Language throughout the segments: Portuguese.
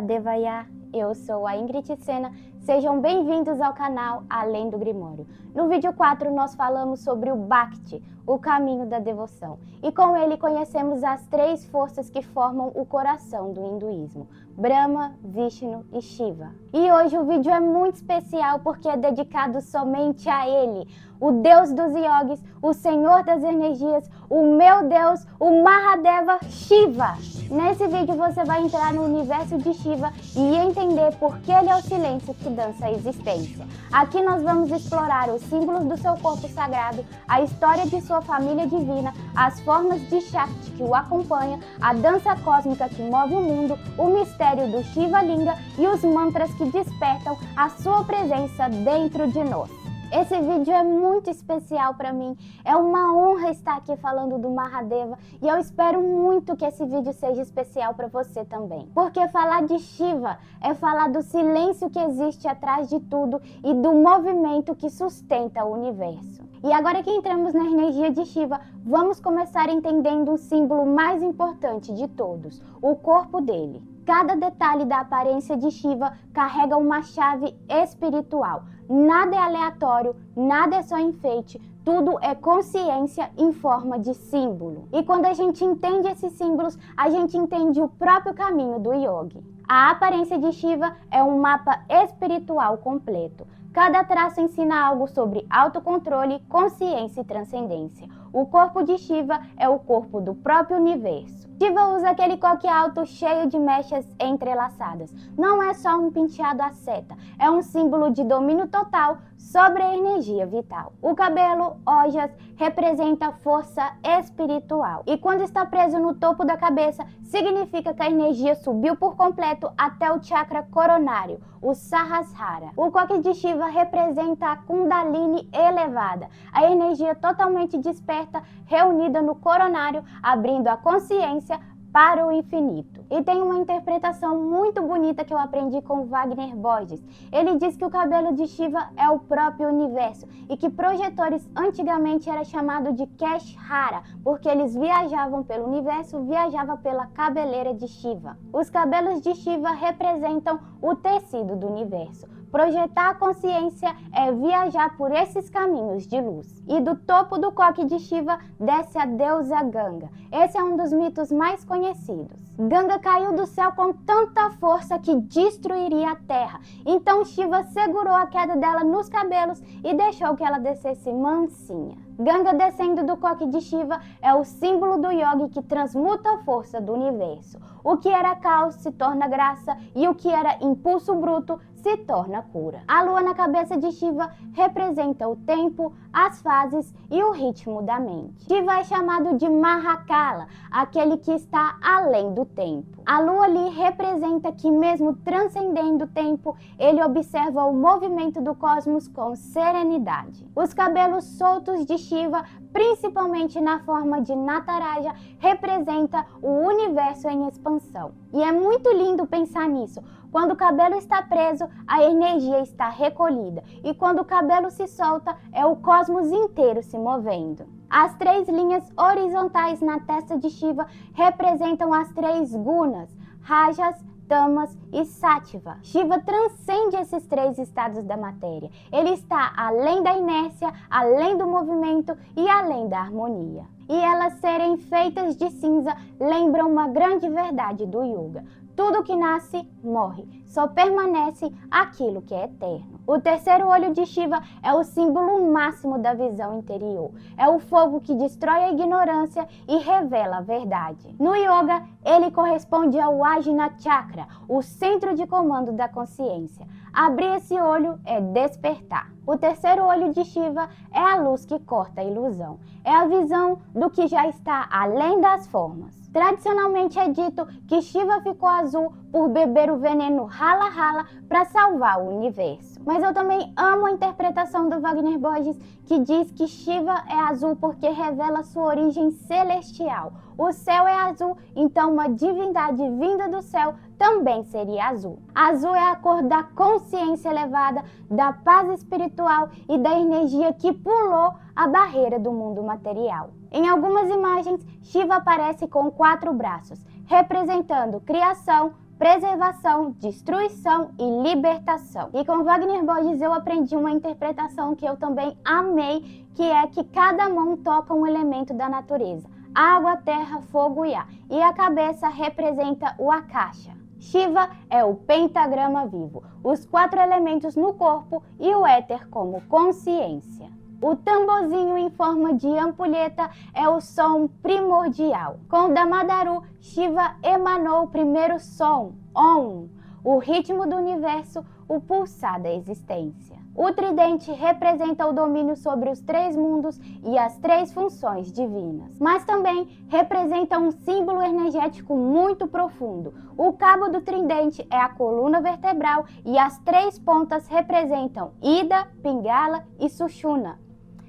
Devaya, eu sou a Ingrid Sena, sejam bem-vindos ao canal Além do Grimório. No vídeo 4 nós falamos sobre o Bhakti, o caminho da devoção, e com ele conhecemos as 3 forças que formam o coração do hinduísmo, Brahma, Vishnu e Shiva. E hoje o vídeo é muito especial porque é dedicado somente a ele, o Deus dos yogis, o Senhor das energias, o meu Deus, o Mahadeva Shiva. Nesse vídeo você vai entrar no universo de Shiva e entender por que ele é o silêncio que dança a existência. Aqui nós vamos explorar os símbolos do seu corpo sagrado, a história de sua família divina, as formas de Shakti que o acompanha, a dança cósmica que move o mundo, o mistério do Shiva Linga e os mantras que despertam a sua presença dentro de nós. Esse vídeo é muito especial para mim, é uma honra estar aqui falando do Mahadeva e eu espero muito que esse vídeo seja especial para você também. Porque falar de Shiva é falar do silêncio que existe atrás de tudo e do movimento que sustenta o universo. E agora que entramos na energia de Shiva, vamos começar entendendo o símbolo mais importante de todos, o corpo dele. Cada detalhe da aparência de Shiva carrega uma chave espiritual. Nada é aleatório, nada é só enfeite, tudo é consciência em forma de símbolo. E quando a gente entende esses símbolos, a gente entende o próprio caminho do yogi. A aparência de Shiva é um mapa espiritual completo. Cada traço ensina algo sobre autocontrole, consciência e transcendência. O corpo de Shiva é o corpo do próprio universo. Shiva usa aquele coque alto cheio de mechas entrelaçadas. Não é só um penteado à seta, é um símbolo de domínio total sobre a energia vital. O cabelo, ojas, representa força espiritual. E quando está preso no topo da cabeça, significa que a energia subiu por completo até o chakra coronário, o Sahasrara. O coque de Shiva representa a Kundalini elevada, a energia totalmente desperta, reunida no coronário, abrindo a consciência para o infinito. E tem uma interpretação muito bonita que eu aprendi com Wagner Borges. Ele diz que o cabelo de Shiva é o próprio universo e que projetores antigamente era chamado de Keshara, porque eles viajavam pelo universo, viajavam pela cabeleira de Shiva. Os cabelos de Shiva representam o tecido do universo. Projetar a consciência é viajar por esses caminhos de luz. E do topo do coque de Shiva desce a deusa Ganga. Esse é um dos mitos mais conhecidos. Ganga caiu do céu com tanta força que destruiria a terra. Então Shiva segurou a queda dela nos cabelos e deixou que ela descesse mansinha. Ganga descendo do coque de Shiva é o símbolo do yogi que transmuta a força do universo. O que era caos se torna graça e o que era impulso bruto se torna cura. A lua na cabeça de Shiva representa o tempo, as fases e o ritmo da mente. Shiva é chamado de Mahakala, aquele que está além do tempo. A lua ali representa que mesmo transcendendo o tempo, ele observa o movimento do cosmos com serenidade. Os cabelos soltos de Shiva, principalmente na forma de Nataraja, representa o universo em expansão. E é muito lindo pensar nisso. Quando o cabelo está preso, a energia está recolhida. E quando o cabelo se solta, é o cosmos inteiro se movendo. As 3 linhas horizontais na testa de Shiva representam as 3 gunas, Rajas, Tamas e Sattva. Shiva transcende esses 3 estados da matéria. Ele está além da inércia, além do movimento e além da harmonia. E elas serem feitas de cinza lembram uma grande verdade do yoga. Tudo que nasce, morre. Só permanece aquilo que é eterno. O terceiro olho de Shiva é o símbolo máximo da visão interior. É o fogo que destrói a ignorância e revela a verdade. No yoga, ele corresponde ao Ajna Chakra, o centro de comando da consciência. Abrir esse olho é despertar. O terceiro olho de Shiva é a luz que corta a ilusão. É a visão do que já está além das formas. Tradicionalmente é dito que Shiva ficou azul por beber o veneno Hala Hala para salvar o universo. Mas eu também amo a interpretação do Wagner Borges, que diz que Shiva é azul porque revela sua origem celestial. O céu é azul, então uma divindade vinda do céu também seria azul. Azul é a cor da consciência elevada, da paz espiritual e da energia que pulou a barreira do mundo material. Em algumas imagens, Shiva aparece com 4 braços, representando criação, preservação, destruição e libertação. E com Wagner Borges eu aprendi uma interpretação que eu também amei, que é que cada mão toca um elemento da natureza: água, terra, fogo e ar. E a cabeça representa o Akasha. Shiva é o pentagrama vivo, os 4 elementos no corpo e o éter como consciência. O tamborzinho em forma de ampulheta é o som primordial. Com o Damadaru, Shiva emanou o primeiro som, Om, o ritmo do universo, o pulsar da existência. O tridente representa o domínio sobre os 3 mundos e as 3 funções divinas, mas também representa um símbolo energético muito profundo. O cabo do tridente é a coluna vertebral e as 3 pontas representam Ida, Pingala e Sushumna.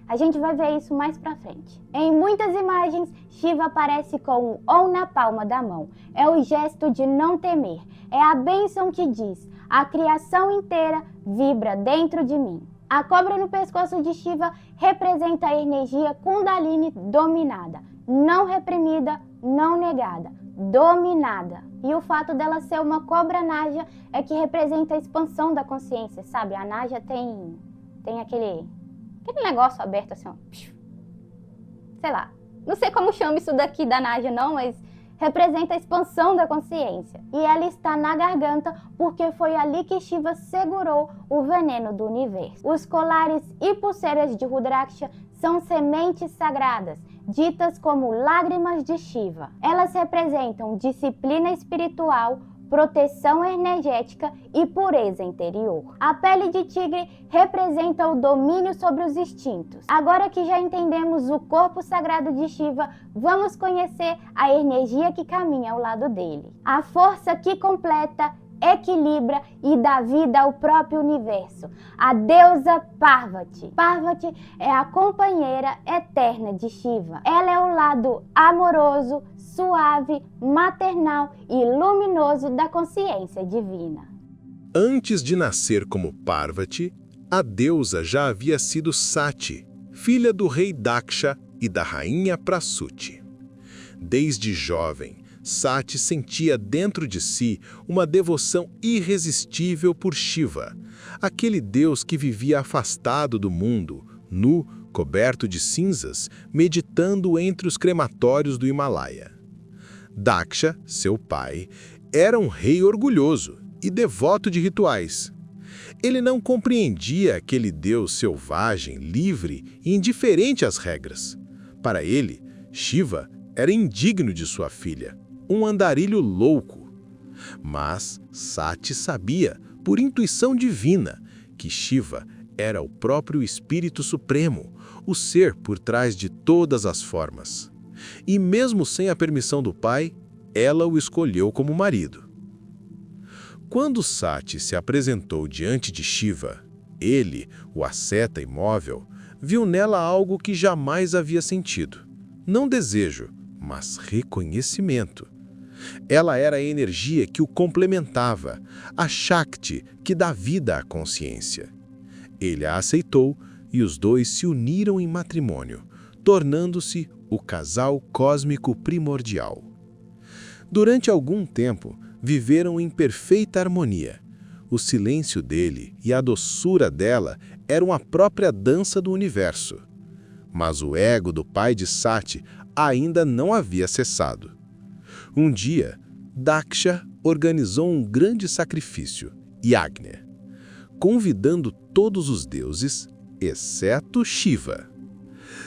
A gente vai ver isso mais pra frente. Em muitas imagens, Shiva aparece com o Om na palma da mão. É o gesto de não temer. É a bênção que diz: a criação inteira vibra dentro de mim. A cobra no pescoço de Shiva representa a energia Kundalini dominada, não reprimida, não negada, dominada. E o fato dela ser uma cobra Naja é que representa a expansão da consciência, sabe? A Naja tem aquele negócio aberto assim, ó. Sei lá. Não sei como chama isso daqui da Naja não, mas representa a expansão da consciência. E ela está na garganta porque foi ali que Shiva segurou o veneno do universo. Os colares e pulseiras de Rudraksha são sementes sagradas, ditas como lágrimas de Shiva. Elas representam disciplina espiritual, proteção energética e pureza interior. A pele de tigre representa o domínio sobre os instintos. Agora que já entendemos o corpo sagrado de Shiva, vamos conhecer a energia que caminha ao lado dele. A força que completa, equilibra e dá vida ao próprio universo. A deusa Parvati. Parvati é a companheira eterna de Shiva. Ela é o lado amoroso, suave, maternal e luminoso da consciência divina. Antes de nascer como Parvati, a deusa já havia sido Sati, filha do rei Daksha e da rainha Prasuti. Desde jovem, Sati sentia dentro de si uma devoção irresistível por Shiva, aquele deus que vivia afastado do mundo, nu, coberto de cinzas, meditando entre os crematórios do Himalaia. Daksha, seu pai, era um rei orgulhoso e devoto de rituais. Ele não compreendia aquele deus selvagem, livre e indiferente às regras. Para ele, Shiva era indigno de sua filha, um andarilho louco. Mas Sati sabia, por intuição divina, que Shiva era o próprio Espírito Supremo, o ser por trás de todas as formas. E mesmo sem a permissão do pai, ela o escolheu como marido. Quando Sati se apresentou diante de Shiva, ele, o asceta imóvel, viu nela algo que jamais havia sentido. Não desejo, mas reconhecimento. Ela era a energia que o complementava, a Shakti que dá vida à consciência. Ele a aceitou e os dois se uniram em matrimônio, tornando-se o casal cósmico primordial. Durante algum tempo, viveram em perfeita harmonia. O silêncio dele e a doçura dela eram a própria dança do universo. Mas o ego do pai de Sati ainda não havia cessado. Um dia, Daksha organizou um grande sacrifício, Yagna, convidando todos os deuses, exceto Shiva.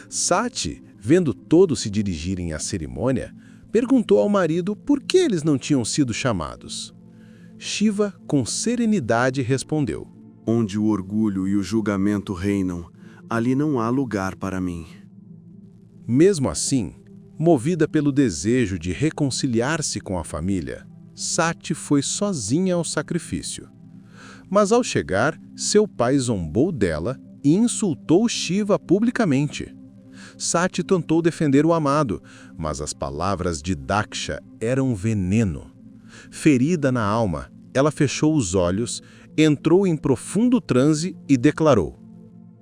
Sati, vendo todos se dirigirem à cerimônia, perguntou ao marido por que eles não tinham sido chamados. Shiva, com serenidade, respondeu: Onde o orgulho e o julgamento reinam, ali não há lugar para mim. Mesmo assim, movida pelo desejo de reconciliar-se com a família, Sati foi sozinha ao sacrifício. Mas ao chegar, seu pai zombou dela e insultou Shiva publicamente. Sati tentou defender o amado, mas as palavras de Daksha eram veneno. Ferida na alma, ela fechou os olhos, entrou em profundo transe e declarou: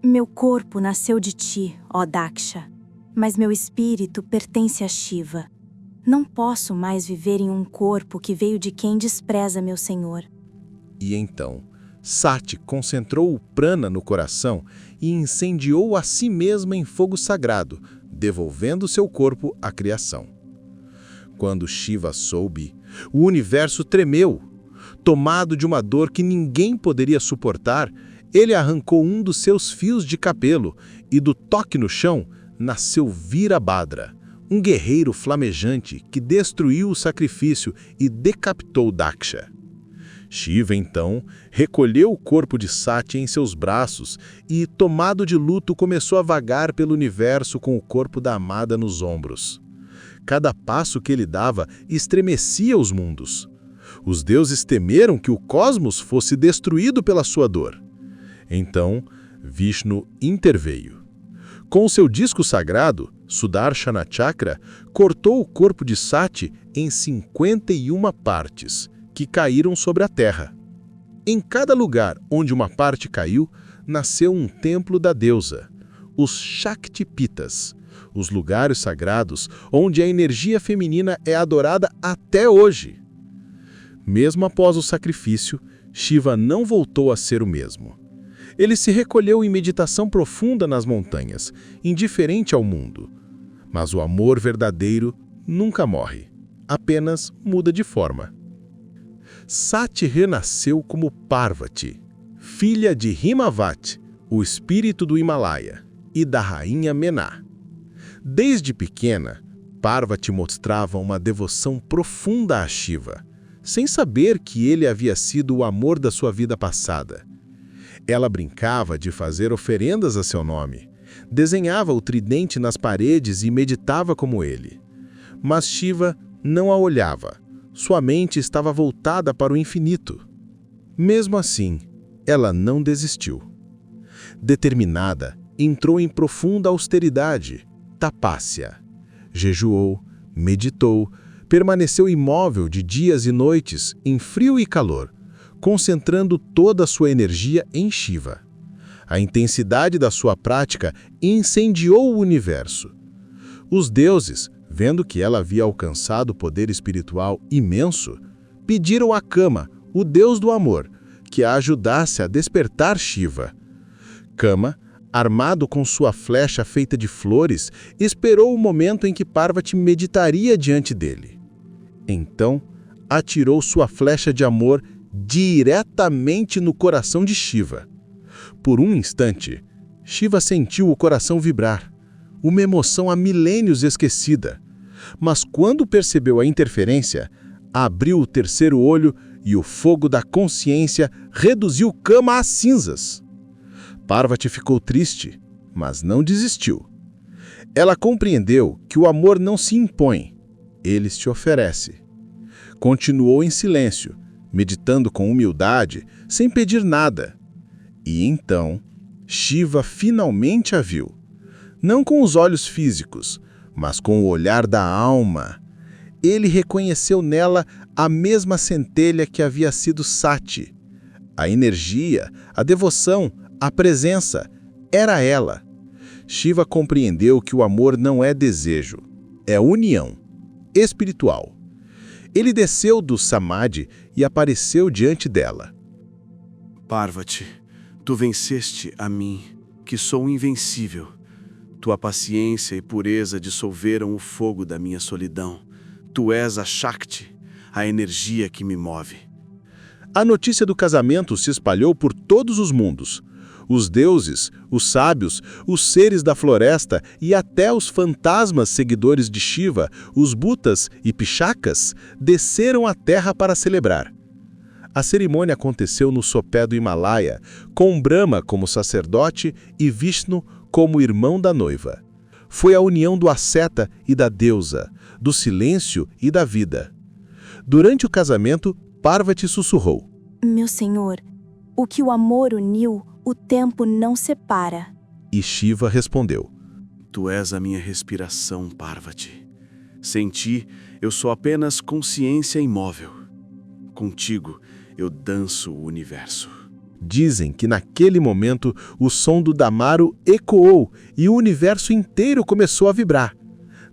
Meu corpo nasceu de ti, ó Daksha, mas meu espírito pertence a Shiva. Não posso mais viver em um corpo que veio de quem despreza meu Senhor. E então, Sati concentrou o prana no coração e incendiou a si mesma em fogo sagrado, devolvendo seu corpo à criação. Quando Shiva soube, o universo tremeu. Tomado de uma dor que ninguém poderia suportar, ele arrancou um dos seus fios de cabelo e do toque no chão nasceu Virabhadra, um guerreiro flamejante que destruiu o sacrifício e decapitou Daksha. Shiva, então, recolheu o corpo de Sati em seus braços e, tomado de luto, começou a vagar pelo universo com o corpo da amada nos ombros. Cada passo que ele dava estremecia os mundos. Os deuses temeram que o cosmos fosse destruído pela sua dor. Então, Vishnu interveio. Com seu disco sagrado, Sudarshana Chakra, cortou o corpo de Sati em 51 partes, que caíram sobre a terra. Em cada lugar onde uma parte caiu, nasceu um templo da deusa, os Shaktipitas, os lugares sagrados onde a energia feminina é adorada até hoje. Mesmo após o sacrifício, Shiva não voltou a ser o mesmo. Ele se recolheu em meditação profunda nas montanhas, indiferente ao mundo. Mas o amor verdadeiro nunca morre, apenas muda de forma. Sati renasceu como Parvati, filha de Himavati, o espírito do Himalaia, e da rainha Mená. Desde pequena, Parvati mostrava uma devoção profunda a Shiva, sem saber que ele havia sido o amor da sua vida passada. Ela brincava de fazer oferendas a seu nome, desenhava o tridente nas paredes e meditava como ele. Mas Shiva não a olhava. Sua mente estava voltada para o infinito. Mesmo assim, ela não desistiu. Determinada, entrou em profunda austeridade, tapássia. Jejuou, meditou, permaneceu imóvel de dias e noites, em frio e calor, concentrando toda a sua energia em Shiva. A intensidade da sua prática incendiou o universo. Os deuses, vendo que ela havia alcançado poder espiritual imenso, pediram a Kama, o deus do amor, que a ajudasse a despertar Shiva. Kama, armado com sua flecha feita de flores, esperou o momento em que Parvati meditaria diante dele. Então, atirou sua flecha de amor diretamente no coração de Shiva. Por um instante, Shiva sentiu o coração vibrar, uma emoção há milênios esquecida. Mas quando percebeu a interferência, abriu o terceiro olho e o fogo da consciência reduziu Kama a cinzas. Parvati ficou triste, mas não desistiu. Ela compreendeu que o amor não se impõe, ele se oferece. Continuou em silêncio, meditando com humildade, sem pedir nada. E então, Shiva finalmente a viu. Não com os olhos físicos, mas com o olhar da alma. Ele reconheceu nela a mesma centelha que havia sido Sati. A energia, a devoção, a presença, era ela. Shiva compreendeu que o amor não é desejo, é união, espiritual. Ele desceu do Samadhi e apareceu diante dela. Parvati, tu venceste a mim, que sou invencível. Tua paciência e pureza dissolveram o fogo da minha solidão. Tu és a Shakti, a energia que me move. A notícia do casamento se espalhou por todos os mundos. Os deuses, os sábios, os seres da floresta e até os fantasmas seguidores de Shiva, os Bhutas e Pichakas, desceram à terra para celebrar. A cerimônia aconteceu no sopé do Himalaia, com Brahma como sacerdote e Vishnu como irmão da noiva. Foi a união do asceta e da deusa, do silêncio e da vida. Durante o casamento, Parvati sussurrou: Meu Senhor, o que o amor uniu, o tempo não separa. E Shiva respondeu: Tu és a minha respiração, Parvati. Sem ti, eu sou apenas consciência imóvel. Contigo, eu danço o universo. Dizem que naquele momento o som do Damaru ecoou e o universo inteiro começou a vibrar.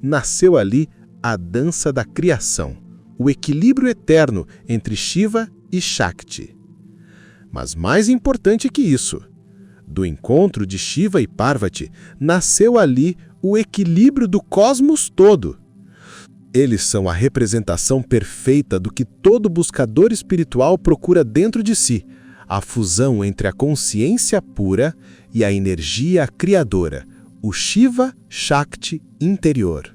Nasceu ali a dança da criação, o equilíbrio eterno entre Shiva e Shakti. Mas mais importante que isso, do encontro de Shiva e Parvati, nasceu ali o equilíbrio do cosmos todo. Eles são a representação perfeita do que todo buscador espiritual procura dentro de si, a fusão entre a consciência pura e a energia criadora, o Shiva Shakti interior.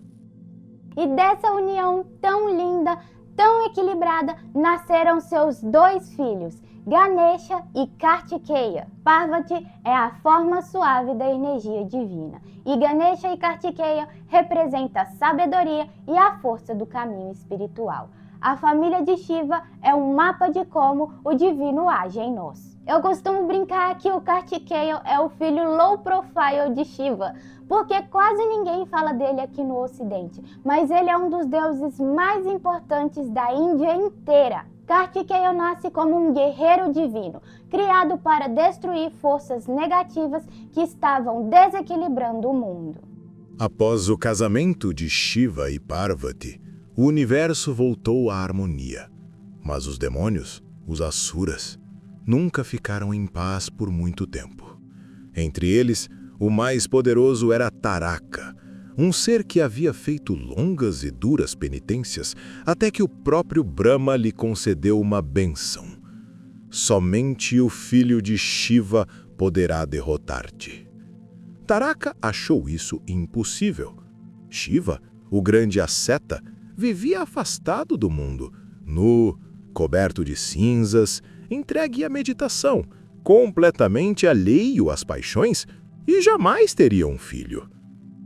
E dessa união tão linda, tão equilibrada, nasceram seus 2 filhos, Ganesha e Kartikeya. Parvati é a forma suave da energia divina, e Ganesha e Kartikeya representam a sabedoria e a força do caminho espiritual. A família de Shiva é um mapa de como o divino age em nós. Eu costumo brincar que o Kartikeya é o filho low profile de Shiva, porque quase ninguém fala dele aqui no Ocidente, mas ele é um dos deuses mais importantes da Índia inteira. Kartikeya nasce como um guerreiro divino, criado para destruir forças negativas que estavam desequilibrando o mundo. Após o casamento de Shiva e Parvati, o universo voltou à harmonia. Mas os demônios, os Asuras, nunca ficaram em paz por muito tempo. Entre eles, o mais poderoso era Taraka, um ser que havia feito longas e duras penitências até que o próprio Brahma lhe concedeu uma bênção. Somente o filho de Shiva poderá derrotar-te. Taraka achou isso impossível. Shiva, o grande asceta, vivia afastado do mundo, nu, coberto de cinzas, entregue à meditação, completamente alheio às paixões, e jamais teria um filho.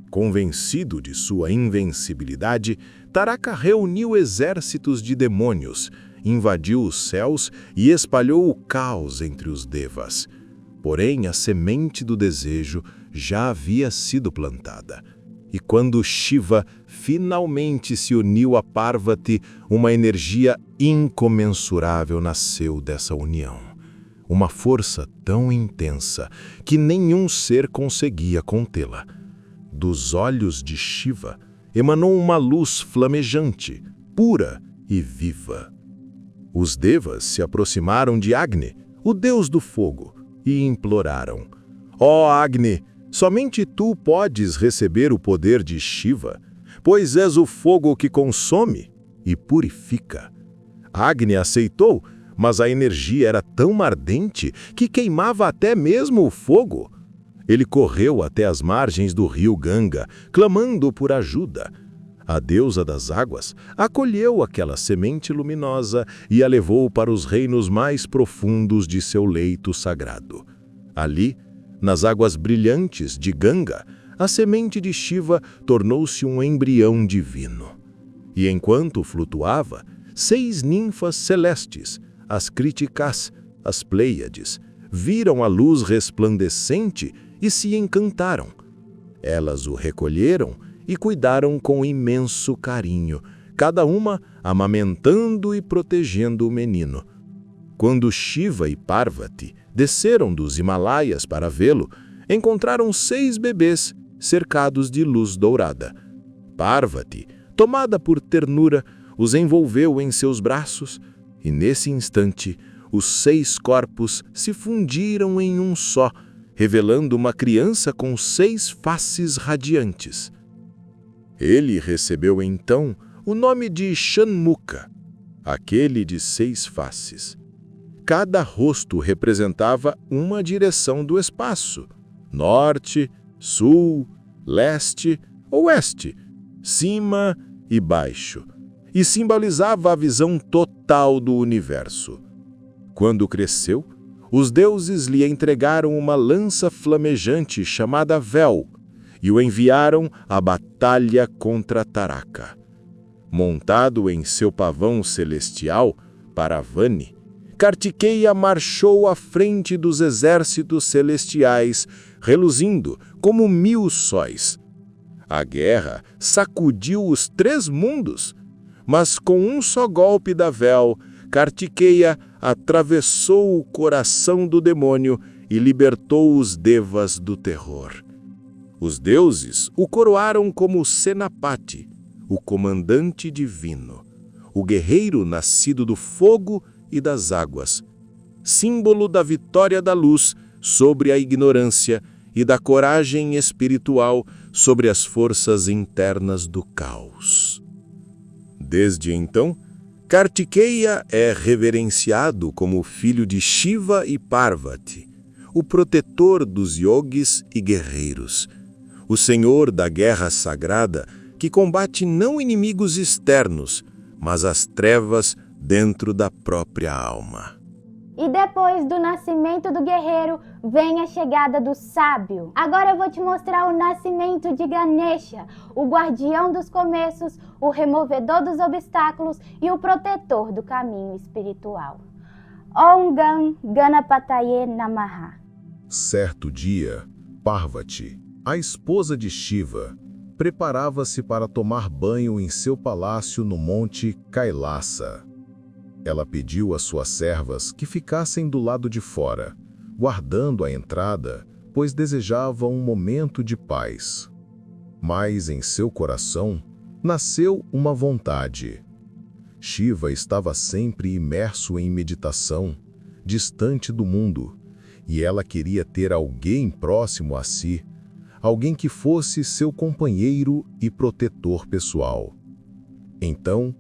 Convencido de sua invencibilidade, Taraka reuniu exércitos de demônios, invadiu os céus e espalhou o caos entre os devas. Porém, a semente do desejo já havia sido plantada. E quando Shiva finalmente se uniu a Parvati, uma energia incomensurável nasceu dessa união. Uma força tão intensa que nenhum ser conseguia contê-la. Dos olhos de Shiva emanou uma luz flamejante, pura e viva. Os devas se aproximaram de Agni, o deus do fogo, e imploraram: Ó Agni, somente tu podes receber o poder de Shiva, pois és o fogo que consome e purifica. Agni aceitou, mas a energia era tão ardente que queimava até mesmo o fogo. Ele correu até as margens do rio Ganga, clamando por ajuda. A deusa das águas acolheu aquela semente luminosa e a levou para os reinos mais profundos de seu leito sagrado. Ali, nas águas brilhantes de Ganga, a semente de Shiva tornou-se um embrião divino. E enquanto flutuava, 6 ninfas celestes, as Kritikas, as Pleiades, viram a luz resplandecente e se encantaram. Elas o recolheram e cuidaram com imenso carinho, cada uma amamentando e protegendo o menino. Quando Shiva e Parvati desceram dos Himalaias para vê-lo, encontraram 6 bebês cercados de luz dourada. Parvati, tomada por ternura, os envolveu em seus braços e, nesse instante, os 6 corpos se fundiram em um só, revelando uma criança com 6 faces radiantes. Ele recebeu então o nome de Shanmukha, aquele de 6 faces. Cada rosto representava uma direção do espaço: norte, sul, leste, oeste, cima e baixo, e simbolizava a visão total do universo. Quando cresceu, os deuses lhe entregaram uma lança flamejante chamada Vel e o enviaram à batalha contra Taraka. Montado em seu pavão celestial, Paravani, Kartikeya marchou à frente dos exércitos celestiais, reluzindo como 1000 sóis. A guerra sacudiu os 3 mundos, mas com um só golpe da Vel, Kartikeya atravessou o coração do demônio e libertou os devas do terror. Os deuses o coroaram como Senapati, o comandante divino, o guerreiro nascido do fogo e das águas, símbolo da vitória da luz sobre a ignorância e da coragem espiritual sobre as forças internas do caos. Desde então, Kartikeya é reverenciado como filho de Shiva e Parvati, o protetor dos yogis e guerreiros, o senhor da guerra sagrada que combate não inimigos externos, mas as trevas dentro da própria alma. E depois do nascimento do guerreiro, vem a chegada do sábio. Agora eu vou te mostrar o nascimento de Ganesha, o guardião dos começos, o removedor dos obstáculos e o protetor do caminho espiritual. Om Gam Ganapataye Namaha. Certo dia, Parvati, a esposa de Shiva, preparava-se para tomar banho em seu palácio no monte Kailasa. Ela pediu às suas servas que ficassem do lado de fora, guardando a entrada, pois desejava um momento de paz. Mas em seu coração nasceu uma vontade. Shiva estava sempre imerso em meditação, distante do mundo, e ela queria ter alguém próximo a si, alguém que fosse seu companheiro e protetor pessoal. Então,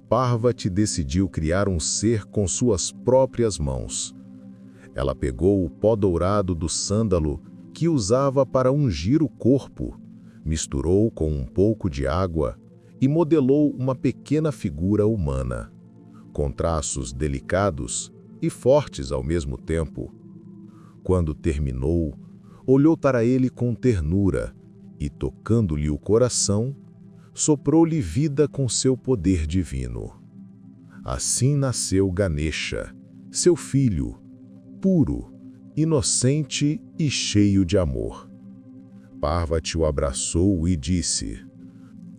Parvati decidiu criar um ser com suas próprias mãos. Ela pegou o pó dourado do sândalo que usava para ungir o corpo, misturou com um pouco de água e modelou uma pequena figura humana, com traços delicados e fortes ao mesmo tempo. Quando terminou, olhou para ele com ternura e, tocando-lhe o coração, soprou-lhe vida com seu poder divino. Assim nasceu Ganesha, seu filho, puro, inocente e cheio de amor. Parvati o abraçou e disse: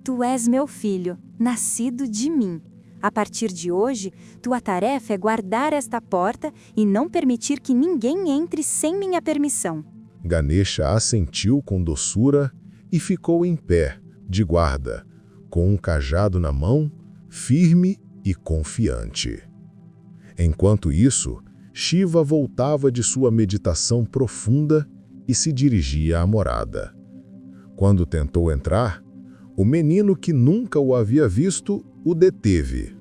Tu és meu filho, nascido de mim. A partir de hoje, tua tarefa é guardar esta porta e não permitir que ninguém entre sem minha permissão. Ganesha assentiu com doçura e ficou em pé, de guarda, com um cajado na mão, firme e confiante. Enquanto isso, Shiva voltava de sua meditação profunda e se dirigia à morada. Quando tentou entrar, o menino que nunca o havia visto o deteve.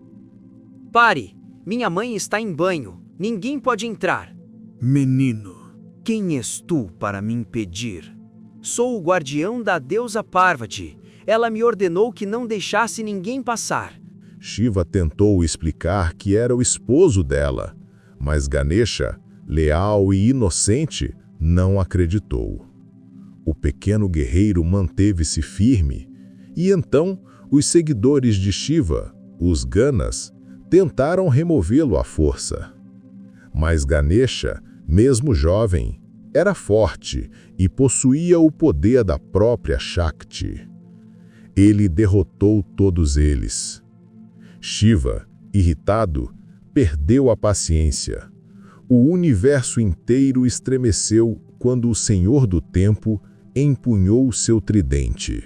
Pare! Minha mãe está em banho. Ninguém pode entrar. Menino, Quem és tu para me impedir? Sou o guardião da deusa Parvati. Ela me ordenou que não deixasse ninguém passar. Shiva tentou explicar que era o esposo dela, mas Ganesha, leal e inocente, não acreditou. O pequeno guerreiro manteve-se firme, e então os seguidores de Shiva, os Ganas, tentaram removê-lo à força. Mas Ganesha, mesmo jovem, era forte e possuía o poder da própria Shakti. Ele derrotou todos eles. Shiva, irritado, perdeu a paciência. O universo inteiro estremeceu quando o Senhor do Tempo empunhou seu tridente.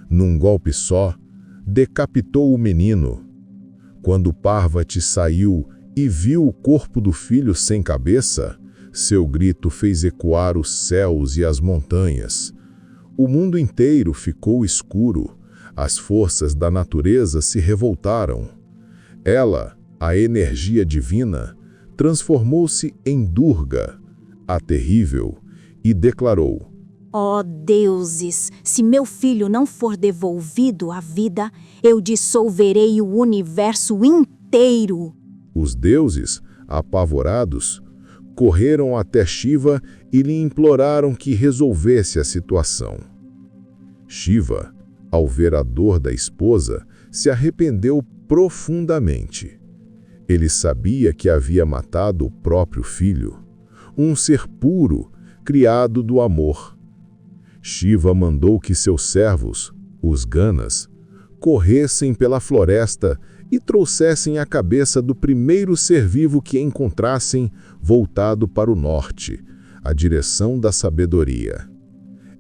Num golpe só, decapitou o menino. Quando Parvati saiu e viu o corpo do filho sem cabeça, seu grito fez ecoar os céus e as montanhas. O mundo inteiro ficou escuro. As forças da natureza se revoltaram. Ela, a energia divina, transformou-se em Durga, a terrível, e declarou: Ó deuses, se meu filho não for devolvido à vida, eu dissolverei o universo inteiro. Os deuses, apavorados, correram até Shiva e lhe imploraram que resolvesse a situação. Shiva, ao ver a dor da esposa, se arrependeu profundamente. Ele sabia que havia matado o próprio filho, um ser puro, criado do amor. Shiva mandou que seus servos, os Ganas, corressem pela floresta e trouxessem a cabeça do primeiro ser vivo que encontrassem voltado para o norte, a direção da sabedoria.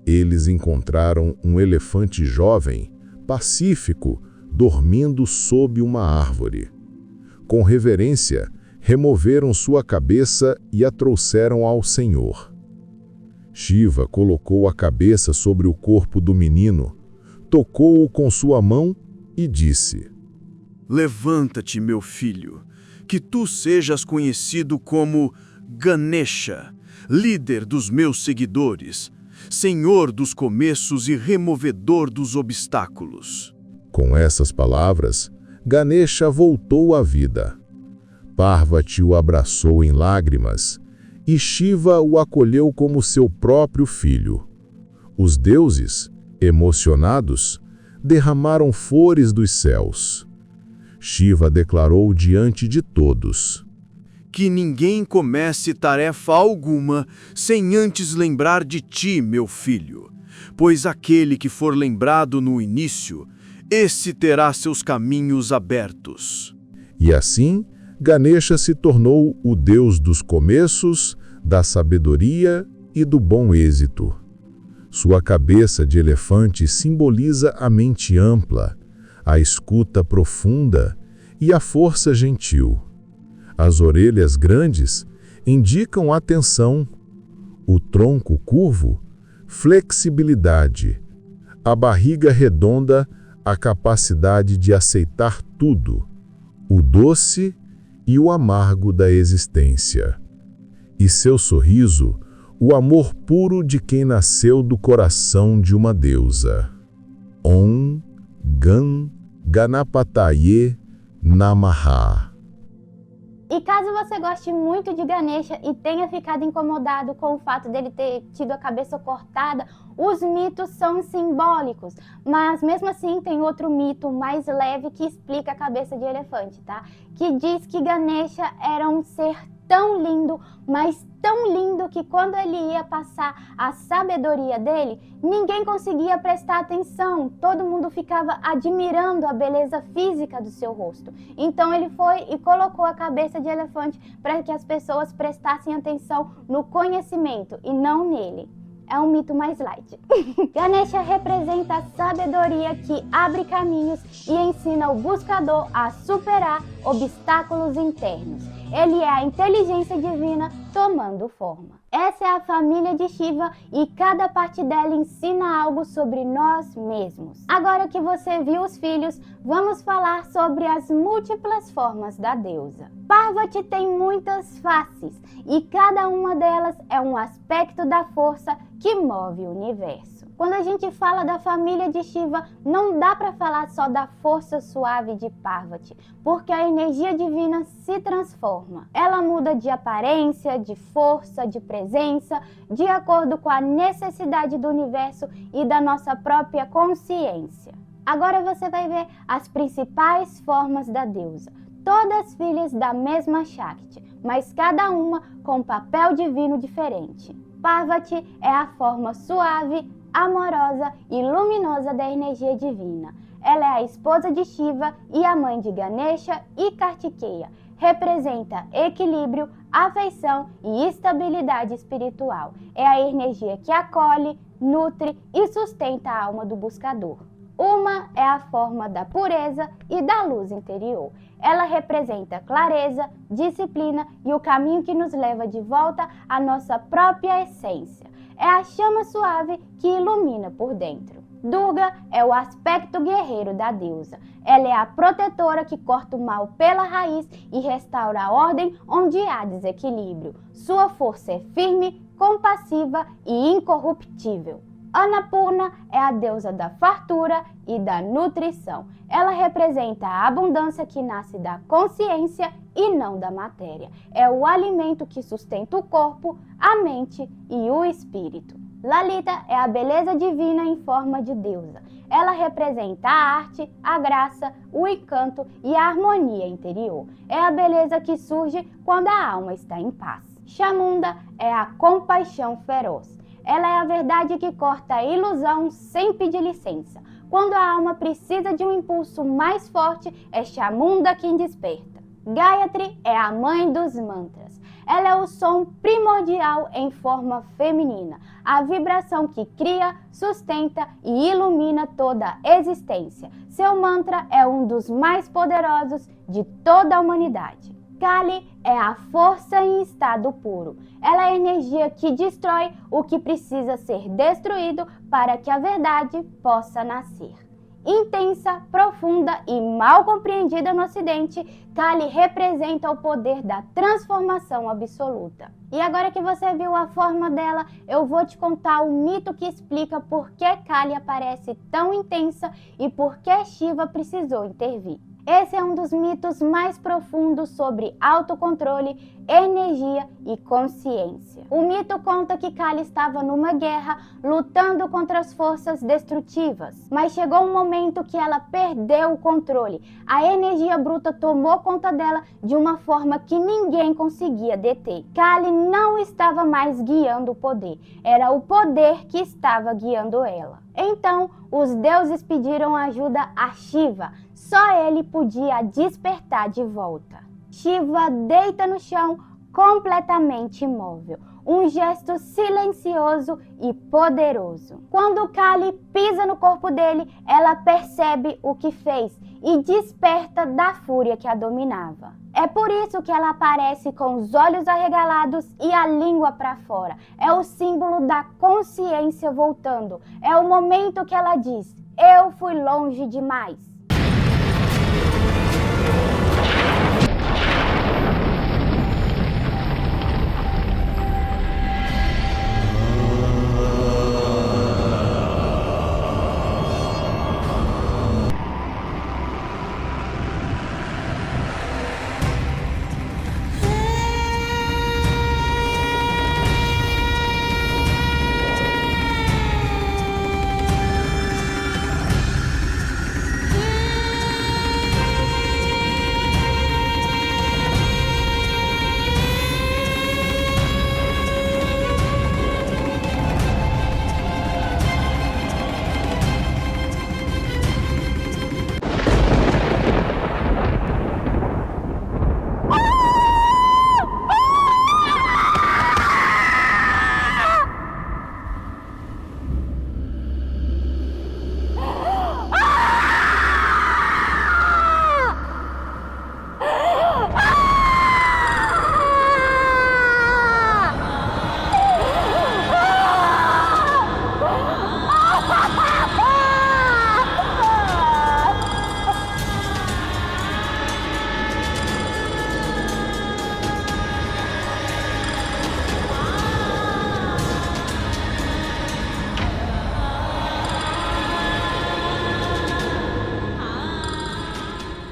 Eles encontraram um elefante jovem, pacífico, dormindo sob uma árvore. Com reverência, removeram sua cabeça e a trouxeram ao Senhor. Shiva colocou a cabeça sobre o corpo do menino, tocou-o com sua mão e disse: Levanta-te, meu filho, que tu sejas conhecido como Ganesha, líder dos meus seguidores, senhor dos começos e removedor dos obstáculos. Com essas palavras, Ganesha voltou à vida. Parvati o abraçou em lágrimas e Shiva o acolheu como seu próprio filho. Os deuses, emocionados, derramaram flores dos céus. Shiva declarou diante de todos: Que ninguém comece tarefa alguma sem antes lembrar de ti, meu filho, pois aquele que for lembrado no início, esse terá seus caminhos abertos. E assim, Ganesha se tornou o deus dos começos, da sabedoria e do bom êxito. Sua cabeça de elefante simboliza a mente ampla, a escuta profunda e a força gentil. As orelhas grandes indicam atenção, o tronco curvo, flexibilidade, a barriga redonda, a capacidade de aceitar tudo, o doce e o amargo da existência. E seu sorriso, o amor puro de quem nasceu do coração de uma deusa. Om Gan Ganapataye Namaha. E caso você goste muito de Ganesha e tenha ficado incomodado com o fato dele ter tido a cabeça cortada, os mitos são simbólicos, mas mesmo assim tem outro mito mais leve que explica a cabeça de elefante, tá? Que diz que Ganesha era um ser tão lindo, mas tão lindo que quando ele ia passar a sabedoria dele, ninguém conseguia prestar atenção, todo mundo ficava admirando a beleza física do seu rosto. Então ele foi e colocou a cabeça de elefante para que as pessoas prestassem atenção no conhecimento e não nele. É um mito mais light. Ganesha representa a sabedoria que abre caminhos e ensina o buscador a superar obstáculos internos. Ele é a inteligência divina tomando forma. Essa é a família de Shiva e cada parte dela ensina algo sobre nós mesmos. Agora que você viu os filhos, vamos falar sobre as múltiplas formas da deusa. Parvati tem muitas faces e cada uma delas é um aspecto da força que move o universo. Quando a gente fala da família de Shiva, não dá para falar só da força suave de Parvati, porque a energia divina se transforma. Ela muda de aparência, de força, de presença, de acordo com a necessidade do universo e da nossa própria consciência. Agora você vai ver as principais formas da deusa, todas filhas da mesma Shakti, mas cada uma com um papel divino diferente. Parvati é a forma suave, amorosa e luminosa da energia divina. Ela é a esposa de Shiva e a mãe de Ganesha e Kartikeya. Representa equilíbrio, afeição e estabilidade espiritual. É a energia que acolhe, nutre e sustenta a alma do buscador. Uma é a forma da pureza e da luz interior. Ela representa clareza, disciplina e o caminho que nos leva de volta à nossa própria essência. É a chama suave que ilumina por dentro. Durga é o aspecto guerreiro da deusa. Ela é a protetora que corta o mal pela raiz e restaura a ordem onde há desequilíbrio. Sua força é firme, compassiva e incorruptível. Annapurna é a deusa da fartura e da nutrição. Ela representa a abundância que nasce da consciência e não da matéria. É o alimento que sustenta o corpo, a mente e o espírito. Lalita é a beleza divina em forma de deusa. Ela representa a arte, a graça, o encanto e a harmonia interior. É a beleza que surge quando a alma está em paz. Chamunda é a compaixão feroz. Ela é a verdade que corta a ilusão sem pedir licença. Quando a alma precisa de um impulso mais forte, é Chamunda quem desperta. Gayatri é a mãe dos mantras. Ela é o som primordial em forma feminina, a vibração que cria, sustenta e ilumina toda a existência. Seu mantra é um dos mais poderosos de toda a humanidade. Kali é a força em estado puro. Ela é a energia que destrói o que precisa ser destruído para que a verdade possa nascer. Intensa, profunda e mal compreendida no Ocidente, Kali representa o poder da transformação absoluta. E agora que você viu a forma dela, eu vou te contar o mito que explica por que Kali aparece tão intensa e por que Shiva precisou intervir. Esse é um dos mitos mais profundos sobre autocontrole, energia e consciência. O mito conta que Kali estava numa guerra lutando contra as forças destrutivas, mas chegou um momento que ela perdeu o controle. A energia bruta tomou conta dela de uma forma que ninguém conseguia deter. Kali não estava mais guiando o poder, era o poder que estava guiando ela. Então, os deuses pediram ajuda a Shiva. Só ele podia despertar de volta. Shiva deita no chão, completamente imóvel. Um gesto silencioso e poderoso. Quando Kali pisa no corpo dele, ela percebe o que fez e desperta da fúria que a dominava. É por isso que ela aparece com os olhos arregalados e a língua para fora. É o símbolo da consciência voltando. É o momento que ela diz: eu fui longe demais.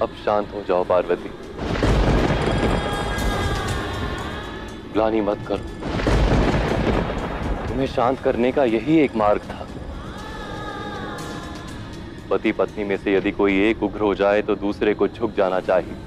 अब शांत हो जाओ पार्वती, ग्लानि मत करो। तुम्हें शांत करने का यही एक मार्ग था। पति पत्नी में से यदि कोई एक उग्र हो जाए तो दूसरे को झुक जाना चाहिए।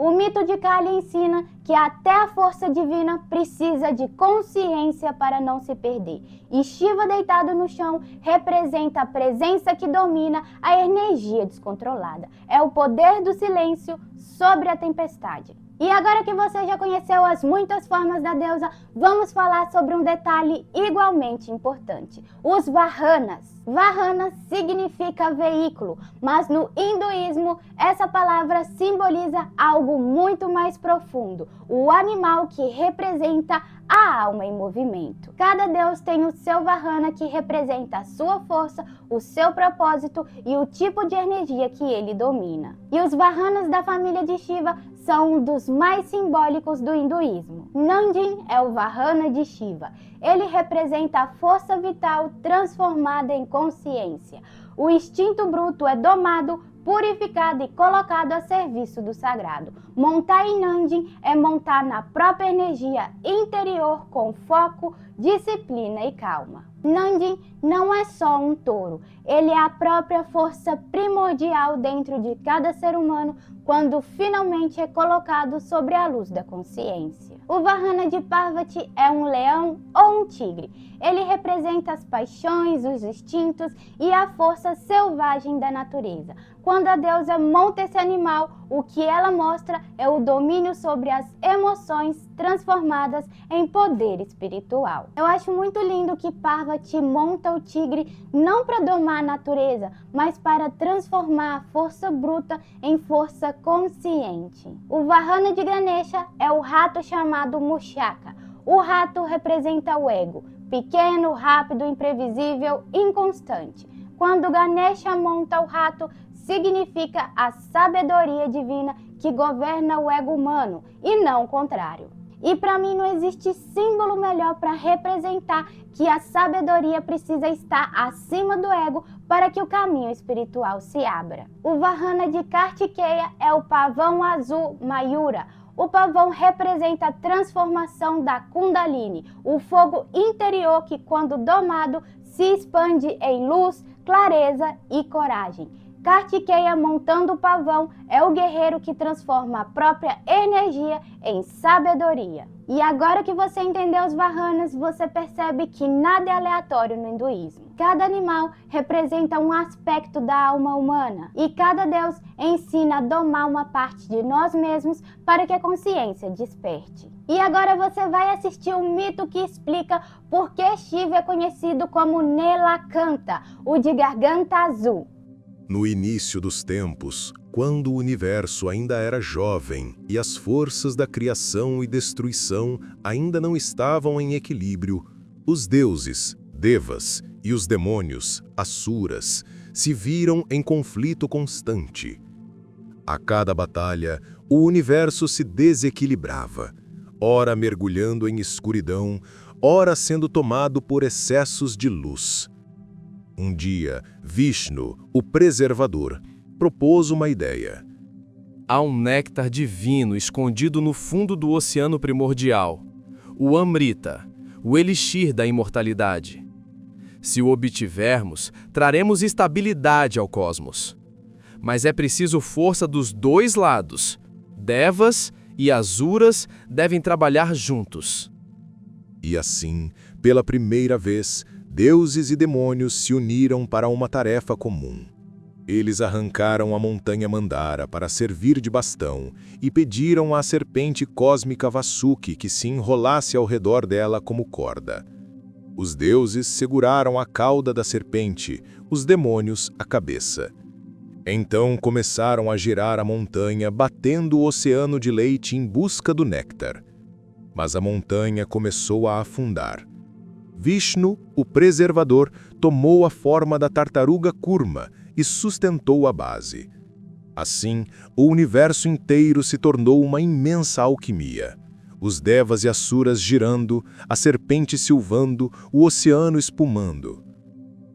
O mito de Kali ensina que até a força divina precisa de consciência para não se perder. E Shiva deitado no chão representa a presença que domina a energia descontrolada. É o poder do silêncio sobre a tempestade. E agora que você já conheceu as muitas formas da deusa, vamos falar sobre um detalhe igualmente importante: os Vahanas. Vahana significa veículo, mas no hinduísmo essa palavra simboliza algo muito mais profundo, o animal que representa a alma em movimento. Cada deus tem o seu Vahana que representa a sua força, o seu propósito e o tipo de energia que ele domina. E os Vahanas da família de Shiva são um dos mais simbólicos do hinduísmo. Nandin é o Vahana de Shiva. Ele representa a força vital transformada em consciência. O instinto bruto é domado, purificado e colocado a serviço do sagrado. Montar em Nandin é montar na própria energia interior com foco, disciplina e calma. Nandin não é só um touro, ele é a própria força primordial dentro de cada ser humano quando finalmente é colocado sobre a luz da consciência. O Vahana de Parvati é um leão ou um tigre. Ele representa as paixões, os instintos e a força selvagem da natureza. quando a deusa monta esse animal, o que ela mostra é o domínio sobre as emoções transformadas em poder espiritual. Eu acho muito lindo que Parvati monta o tigre não para domar a natureza, mas para transformar a força bruta em força consciente. O Vahana de Ganesha é o rato chamado Mushaka. O rato representa o ego, pequeno, rápido, imprevisível, inconstante. Quando Ganesha monta o rato, significa a sabedoria divina que governa o ego humano e não o contrário. E para mim não existe símbolo melhor para representar que a sabedoria precisa estar acima do ego para que o caminho espiritual se abra. O Vahana de Kartikeya é o pavão azul Mayura. O pavão representa a transformação da Kundalini, o fogo interior que, quando domado, se expande em luz, clareza e coragem. Kartikeya, montando o pavão, é o guerreiro que transforma a própria energia em sabedoria. E agora que você entendeu os Vahanas, você percebe que nada é aleatório no hinduísmo. Cada animal representa um aspecto da alma humana e cada deus ensina a domar uma parte de nós mesmos para que a consciência desperte. E agora você vai assistir um mito que explica por que Shiva é conhecido como Nilakanta, o de garganta azul. No início dos tempos, quando o universo ainda era jovem e as forças da criação e destruição ainda não estavam em equilíbrio, os deuses, devas, e os demônios, asuras, se viram em conflito constante. A cada batalha, o universo se desequilibrava, ora mergulhando em escuridão, ora sendo tomado por excessos de luz. Um dia, Vishnu, o preservador, propôs uma ideia. Há um néctar divino escondido no fundo do oceano primordial, o Amrita, o elixir da imortalidade. Se o obtivermos, traremos estabilidade ao cosmos. Mas é preciso força dos dois lados. Devas e Asuras devem trabalhar juntos. E assim, pela primeira vez, deuses e demônios se uniram para uma tarefa comum. Eles arrancaram a montanha Mandara para servir de bastão e pediram à serpente cósmica Vasuki que se enrolasse ao redor dela como corda. Os deuses seguraram a cauda da serpente, os demônios a cabeça. Então começaram a girar a montanha, batendo o oceano de leite em busca do néctar. Mas a montanha começou a afundar. Vishnu, o preservador, tomou a forma da tartaruga Kurma e sustentou a base. Assim, o universo inteiro se tornou uma imensa alquimia. Os devas e asuras girando, a serpente silvando, o oceano espumando.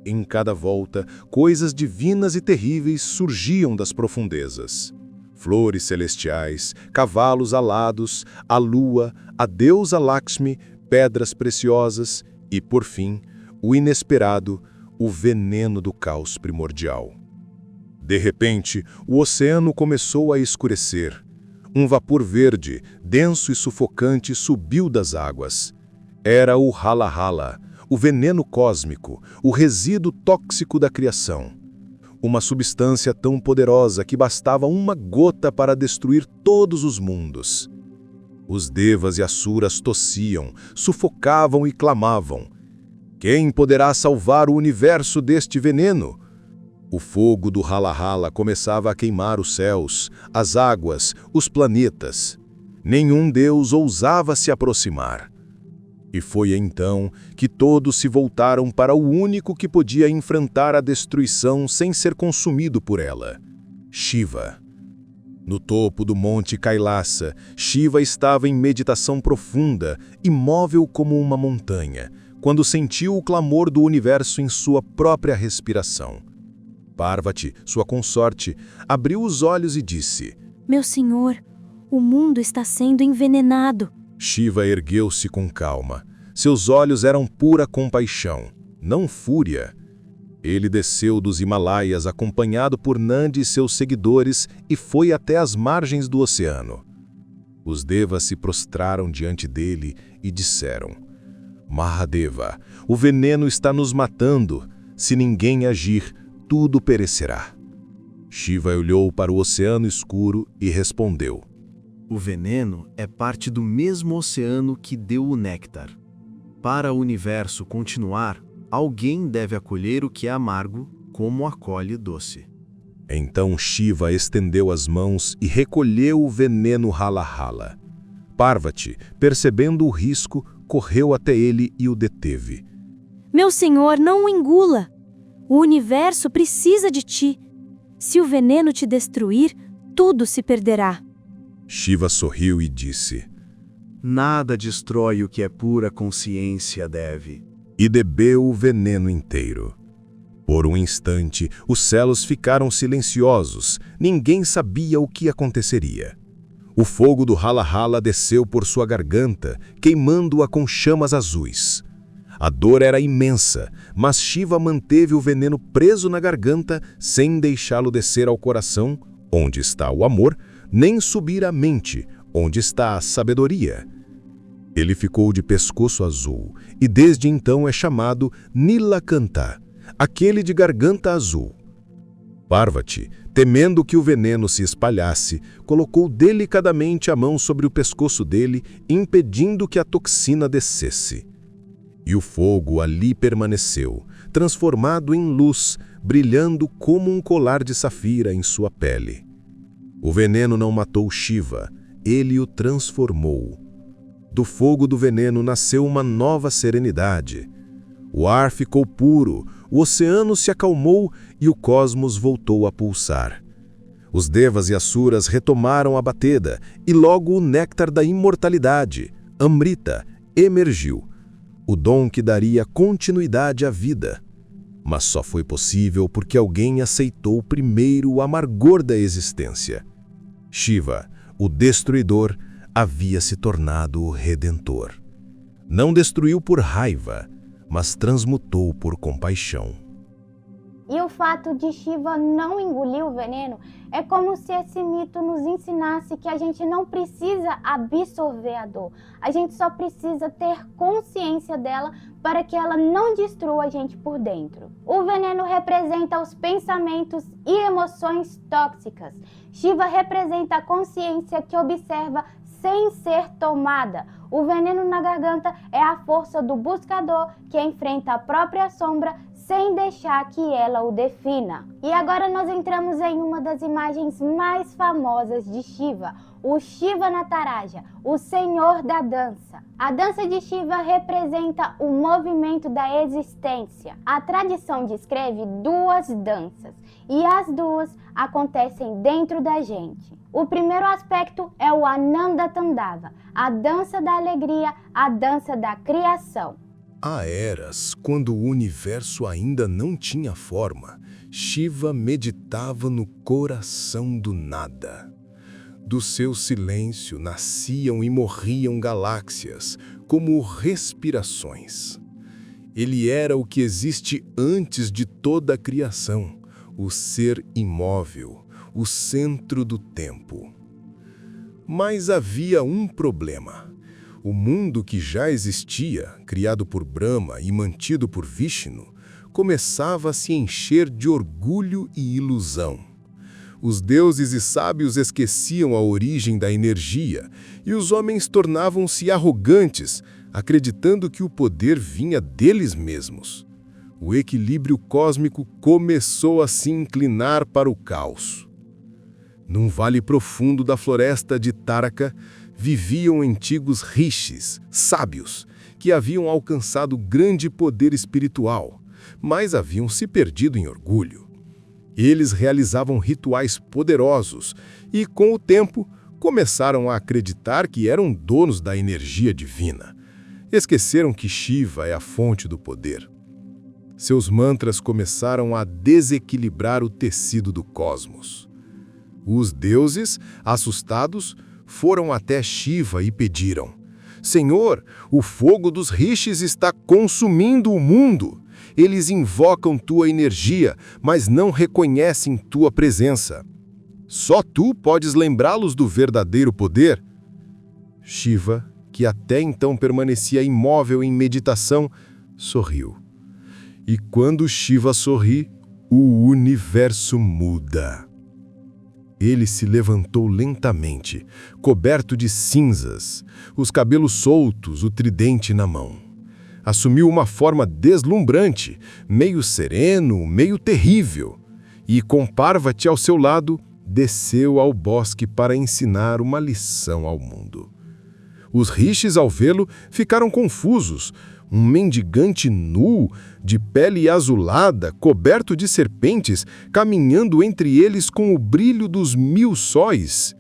Em cada volta, coisas divinas e terríveis surgiam das profundezas. Flores celestiais, cavalos alados, a lua, a deusa Lakshmi, pedras preciosas e, por fim, o inesperado, o veneno do caos primordial. De repente, o oceano começou a escurecer. Um vapor verde, denso e sufocante, subiu das águas. Era o Hala-Hala, o veneno cósmico, o resíduo tóxico da criação. Uma substância tão poderosa que bastava uma gota para destruir todos os mundos. Os devas e asuras tossiam, sufocavam e clamavam. Quem poderá salvar o universo deste veneno? O fogo do Hala-Hala começava a queimar os céus, as águas, os planetas. Nenhum deus ousava se aproximar. E foi então que todos se voltaram para o único que podia enfrentar a destruição sem ser consumido por ela: Shiva. No topo do monte Kailasa, Shiva estava em meditação profunda, imóvel como uma montanha, quando sentiu o clamor do universo em sua própria respiração. Parvati, sua consorte, abriu os olhos e disse: Meu senhor, o mundo está sendo envenenado. Shiva ergueu-se com calma. Seus olhos eram pura compaixão, não fúria. Ele desceu dos Himalaias acompanhado por Nandi e seus seguidores e foi até as margens do oceano. Os devas se prostraram diante dele e disseram: Mahadeva, o veneno está nos matando. Se ninguém agir, tudo perecerá. Shiva olhou para o oceano escuro e respondeu: O veneno é parte do mesmo oceano que deu o néctar. Para o universo continuar, alguém deve acolher o que é amargo, como acolhe doce. Então Shiva estendeu as mãos e recolheu o veneno Hala-Hala. Parvati, percebendo o risco, correu até ele e o deteve. Meu senhor, não o engula. O universo precisa de ti. Se o veneno te destruir, tudo se perderá. Shiva sorriu e disse: Nada destrói o que é pura consciência, Devi. E bebeu o veneno inteiro. Por um instante, os céus ficaram silenciosos, ninguém sabia o que aconteceria. O fogo do Hala-Hala desceu por sua garganta, queimando-a com chamas azuis. A dor era imensa, mas Shiva manteve o veneno preso na garganta sem deixá-lo descer ao coração, onde está o amor, nem subir à mente, onde está a sabedoria. Ele ficou de pescoço azul e desde então é chamado Nilakanta, aquele de garganta azul. Parvati, temendo que o veneno se espalhasse, colocou delicadamente a mão sobre o pescoço dele, impedindo que a toxina descesse. E o fogo ali permaneceu, transformado em luz, brilhando como um colar de safira em sua pele. O veneno não matou Shiva, ele o transformou. Do fogo do veneno nasceu uma nova serenidade. O ar ficou puro, o oceano se acalmou e o cosmos voltou a pulsar. Os devas e asuras retomaram a batida e logo o néctar da imortalidade, Amrita, emergiu, o dom que daria continuidade à vida. Mas só foi possível porque alguém aceitou primeiro o amargor da existência. Shiva, o destruidor, havia se tornado o redentor. Não destruiu por raiva, mas transmutou por compaixão. E o fato de Shiva não engolir o veneno é como se esse mito nos ensinasse que a gente não precisa absorver a dor. A gente só precisa ter consciência dela para que ela não destrua a gente por dentro. O veneno representa os pensamentos e emoções tóxicas. Shiva representa a consciência que observa sem ser tomada. O veneno na garganta é a força do buscador que enfrenta a própria sombra sem deixar que ela o defina. E agora nós entramos em uma das imagens mais famosas de Shiva, o Shiva Nataraja, o Senhor da Dança. A dança de Shiva representa o movimento da existência. A tradição descreve duas danças, e as duas acontecem dentro da gente. O primeiro aspecto é o Ananda Tandava, a dança da alegria, a dança da criação. Há eras, quando o universo ainda não tinha forma, Shiva meditava no coração do nada. Do seu silêncio nasciam e morriam galáxias, como respirações. Ele era o que existe antes de toda a criação, o ser imóvel, o centro do tempo. Mas havia um problema. O mundo que já existia, criado por Brahma e mantido por Vishnu, começava a se encher de orgulho e ilusão. Os deuses e sábios esqueciam a origem da energia e os homens tornavam-se arrogantes, acreditando que o poder vinha deles mesmos. O equilíbrio cósmico começou a se inclinar para o caos. Num vale profundo da floresta de Taraka, viviam antigos rishis, sábios, que haviam alcançado grande poder espiritual, mas haviam se perdido em orgulho. Eles realizavam rituais poderosos e, com o tempo, começaram a acreditar que eram donos da energia divina. Esqueceram que Shiva é a fonte do poder. Seus mantras começaram a desequilibrar o tecido do cosmos. Os deuses, assustados, foram até Shiva e pediram: Senhor, o fogo dos rishis está consumindo o mundo. Eles invocam tua energia, mas não reconhecem tua presença. Só tu podes lembrá-los do verdadeiro poder. Shiva, que até então permanecia imóvel em meditação, sorriu. E quando Shiva sorri, o universo muda. Ele se levantou lentamente, coberto de cinzas, os cabelos soltos, o tridente na mão. Assumiu uma forma deslumbrante, meio sereno, meio terrível, e com Parvati ao seu lado, desceu ao bosque para ensinar uma lição ao mundo. Os rishis, ao vê-lo, ficaram confusos. Um mendigante nu, de pele azulada, coberto de serpentes, caminhando entre eles com o brilho dos 1000 sóis.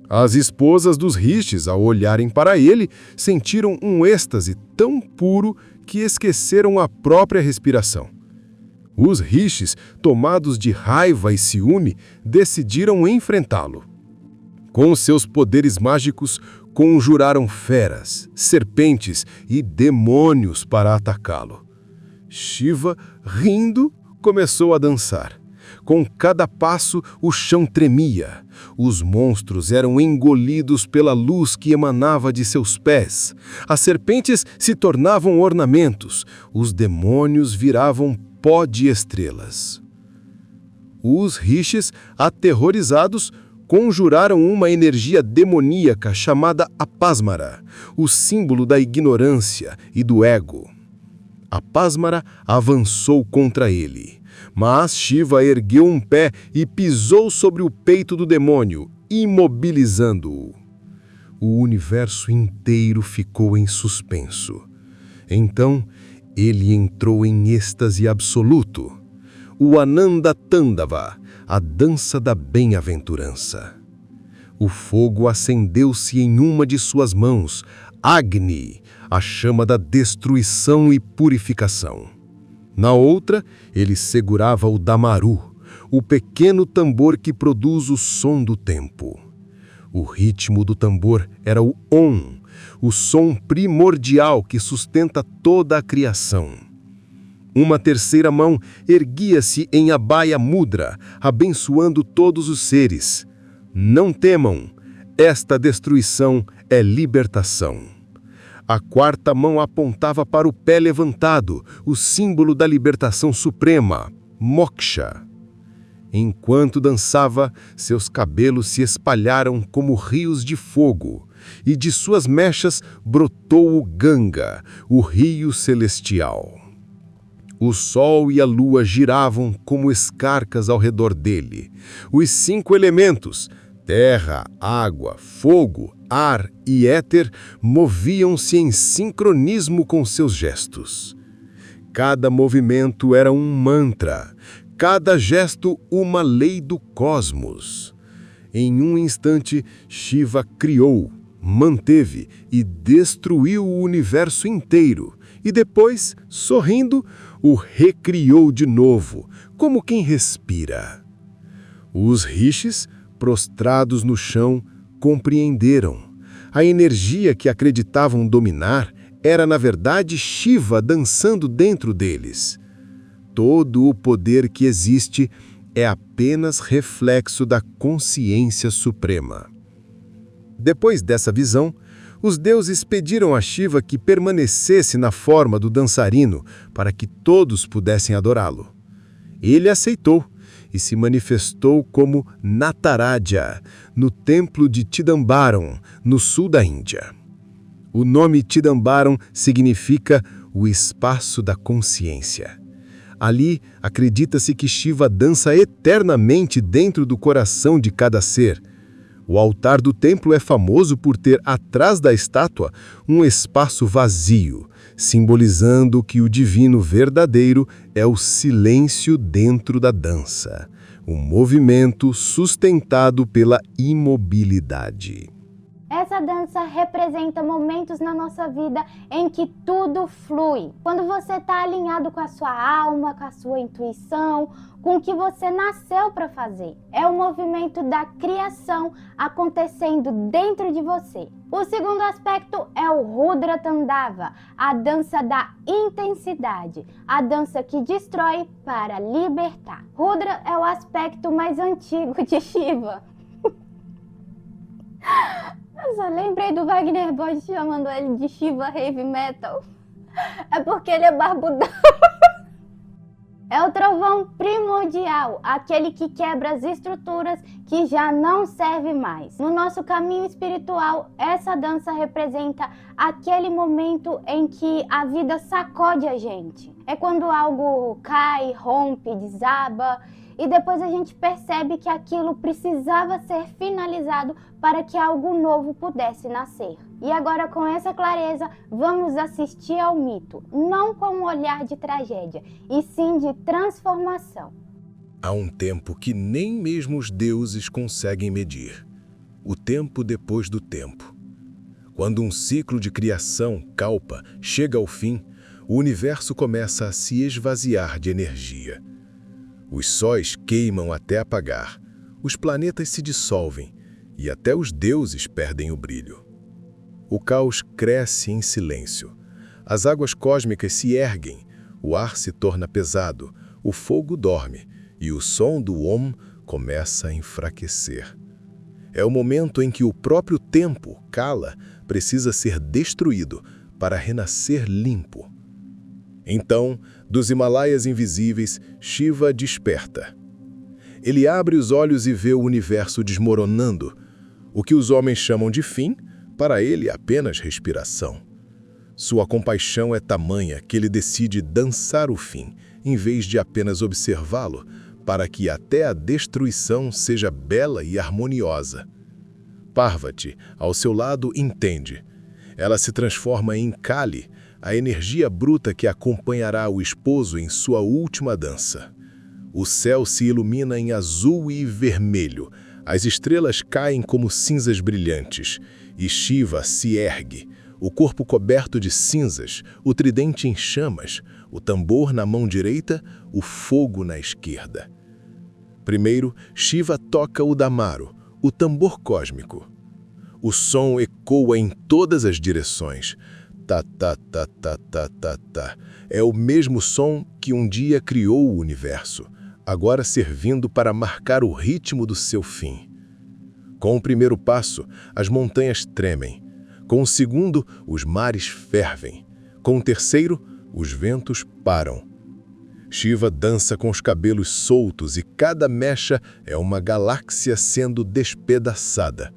As esposas dos rishis, ao olharem para ele, sentiram um êxtase tão puro que esqueceram a própria respiração. Os rishis, tomados de raiva e ciúme, decidiram enfrentá-lo. Com seus poderes mágicos, conjuraram feras, serpentes e demônios para atacá-lo. Shiva, rindo, começou a dançar. Com cada passo, o chão tremia. Os monstros eram engolidos pela luz que emanava de seus pés. As serpentes se tornavam ornamentos. Os demônios viravam pó de estrelas. Os rishis, aterrorizados, conjuraram uma energia demoníaca chamada Apasmara, o símbolo da ignorância e do ego. Apasmara avançou contra ele, mas Shiva ergueu um pé e pisou sobre o peito do demônio, imobilizando-o. O universo inteiro ficou em suspenso. Então, ele entrou em êxtase absoluto. O Ananda Tandava, a dança da bem-aventurança. O fogo acendeu-se em uma de suas mãos, Agni, a chama da destruição e purificação. Na outra, ele segurava o Damaru, o pequeno tambor que produz o som do tempo. O ritmo do tambor era o Om, o som primordial que sustenta toda a criação. Uma terceira mão erguia-se em Abhaya Mudra, abençoando todos os seres. Não temam, esta destruição é libertação. A quarta mão apontava para o pé levantado, o símbolo da libertação suprema, Moksha. Enquanto dançava, seus cabelos se espalharam como rios de fogo, e de suas mechas brotou o Ganga, o rio celestial. O sol e a lua giravam como escarcas ao redor dele. Os 5 elementos, terra, água, fogo, ar e éter, moviam-se em sincronismo com seus gestos. Cada movimento era um mantra, cada gesto uma lei do cosmos. Em um instante, Shiva criou, manteve e destruiu o universo inteiro, e depois, sorrindo, o recriou de novo, como quem respira. Os rishis, prostrados no chão, compreenderam. A energia que acreditavam dominar era, na verdade, Shiva dançando dentro deles. Todo o poder que existe é apenas reflexo da consciência suprema. Depois dessa visão, os deuses pediram a Shiva que permanecesse na forma do dançarino para que todos pudessem adorá-lo. Ele aceitou e se manifestou como Nataraja, no templo de Chidambaram, no sul da Índia. O nome Chidambaram significa o espaço da consciência. Ali, acredita-se que Shiva dança eternamente dentro do coração de cada ser. O altar do templo é famoso por ter atrás da estátua um espaço vazio, simbolizando que o divino verdadeiro é o silêncio dentro da dança, o movimento sustentado pela imobilidade. Essa dança representa momentos na nossa vida em que tudo flui. Quando você está alinhado com a sua alma, com a sua intuição, com o que você nasceu para fazer. É o movimento da criação acontecendo dentro de você. O segundo aspecto é o Rudra Tandava, a dança da intensidade, a dança que destrói para libertar. Rudra é o aspecto mais antigo de Shiva. Eu só lembrei do Wagner Borges chamando ele de Shiva Heavy Metal. É porque ele é barbudão. É o trovão primordial, aquele que quebra as estruturas que já não servem mais. No nosso caminho espiritual, essa dança representa aquele momento em que a vida sacode a gente. É quando algo cai, rompe, desaba, e depois a gente percebe que aquilo precisava ser finalizado para que algo novo pudesse nascer. E agora, com essa clareza, vamos assistir ao mito, não com um olhar de tragédia, e sim de transformação. Há um tempo que nem mesmo os deuses conseguem medir. O tempo depois do tempo. Quando um ciclo de criação, kalpa, chega ao fim, o universo começa a se esvaziar de energia. Os sóis queimam até apagar, os planetas se dissolvem e até os deuses perdem o brilho. O caos cresce em silêncio. As águas cósmicas se erguem, o ar se torna pesado, o fogo dorme e o som do Om começa a enfraquecer. É o momento em que o próprio tempo, Kala, precisa ser destruído para renascer limpo. Então, dos Himalaias invisíveis, Shiva desperta. Ele abre os olhos e vê o universo desmoronando. O que os homens chamam de fim, para ele é apenas respiração. Sua compaixão é tamanha que ele decide dançar o fim, em vez de apenas observá-lo, para que até a destruição seja bela e harmoniosa. Parvati, ao seu lado, entende. Ela se transforma em Kali, a energia bruta que acompanhará o esposo em sua última dança. O céu se ilumina em azul e vermelho, as estrelas caem como cinzas brilhantes, e Shiva se ergue, o corpo coberto de cinzas, o tridente em chamas, o tambor na mão direita, o fogo na esquerda. Primeiro, Shiva toca o Damaru, o tambor cósmico. O som ecoa em todas as direções. Ta, ta, ta, ta, ta, ta, ta. É o mesmo som que um dia criou o universo, agora servindo para marcar o ritmo do seu fim. Com o primeiro passo, as montanhas tremem. Com o segundo, os mares fervem. Com o terceiro, os ventos param. Shiva dança com os cabelos soltos e cada mecha é uma galáxia sendo despedaçada.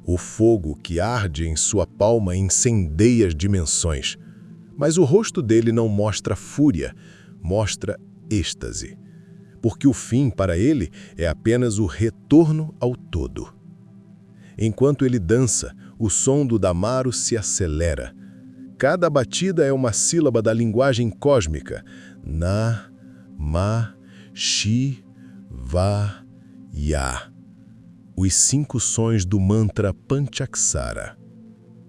O fogo que arde em sua palma incendeia as dimensões, mas o rosto dele não mostra fúria, mostra êxtase, porque o fim para ele é apenas o retorno ao todo. Enquanto ele dança, o som do Damaru se acelera. Cada batida é uma sílaba da linguagem cósmica, Na, Ma, Shi, Va, Ya. Os 5 sons do mantra Panchaksara.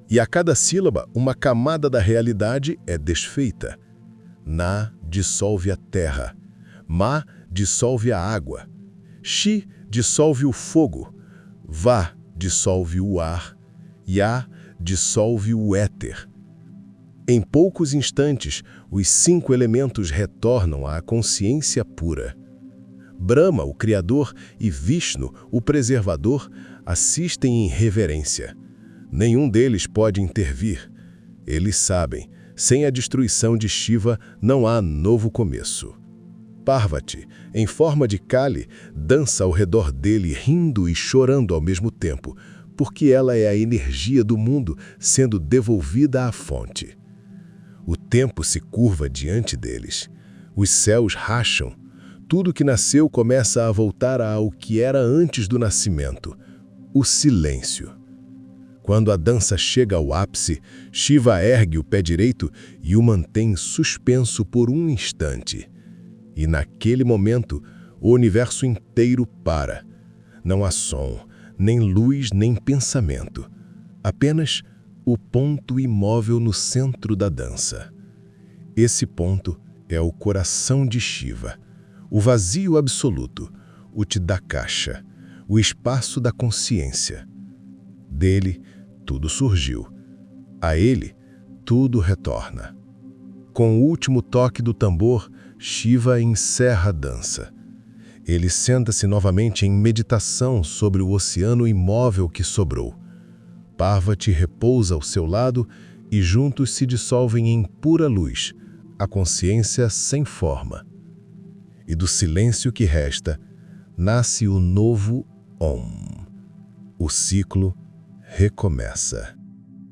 E a cada sílaba, uma camada da realidade é desfeita. Na dissolve a terra. Ma dissolve a água. Shi dissolve o fogo. Va dissolve o ar. Ya dissolve o éter. Em poucos instantes, os 5 elementos retornam à consciência pura. Brahma, o Criador, e Vishnu, o Preservador, assistem em reverência. Nenhum deles pode intervir. Eles sabem, sem a destruição de Shiva não há novo começo. Parvati, em forma de Kali, dança ao redor dele rindo e chorando ao mesmo tempo, porque ela é a energia do mundo sendo devolvida à fonte. O tempo se curva diante deles. Os céus racham. Tudo que nasceu começa a voltar ao que era antes do nascimento, o silêncio. Quando a dança chega ao ápice, Shiva ergue o pé direito e o mantém suspenso por um instante. E naquele momento, o universo inteiro para. Não há som, nem luz, nem pensamento. Apenas o ponto imóvel no centro da dança. Esse ponto é o coração de Shiva. O vazio absoluto, o Tidakasha, o espaço da consciência. Dele, tudo surgiu. A ele, tudo retorna. Com o último toque do tambor, Shiva encerra a dança. Ele senta-se novamente em meditação sobre o oceano imóvel que sobrou. Parvati repousa ao seu lado e juntos se dissolvem em pura luz, a consciência sem forma. e do silêncio que resta, nasce o novo Om. O ciclo recomeça.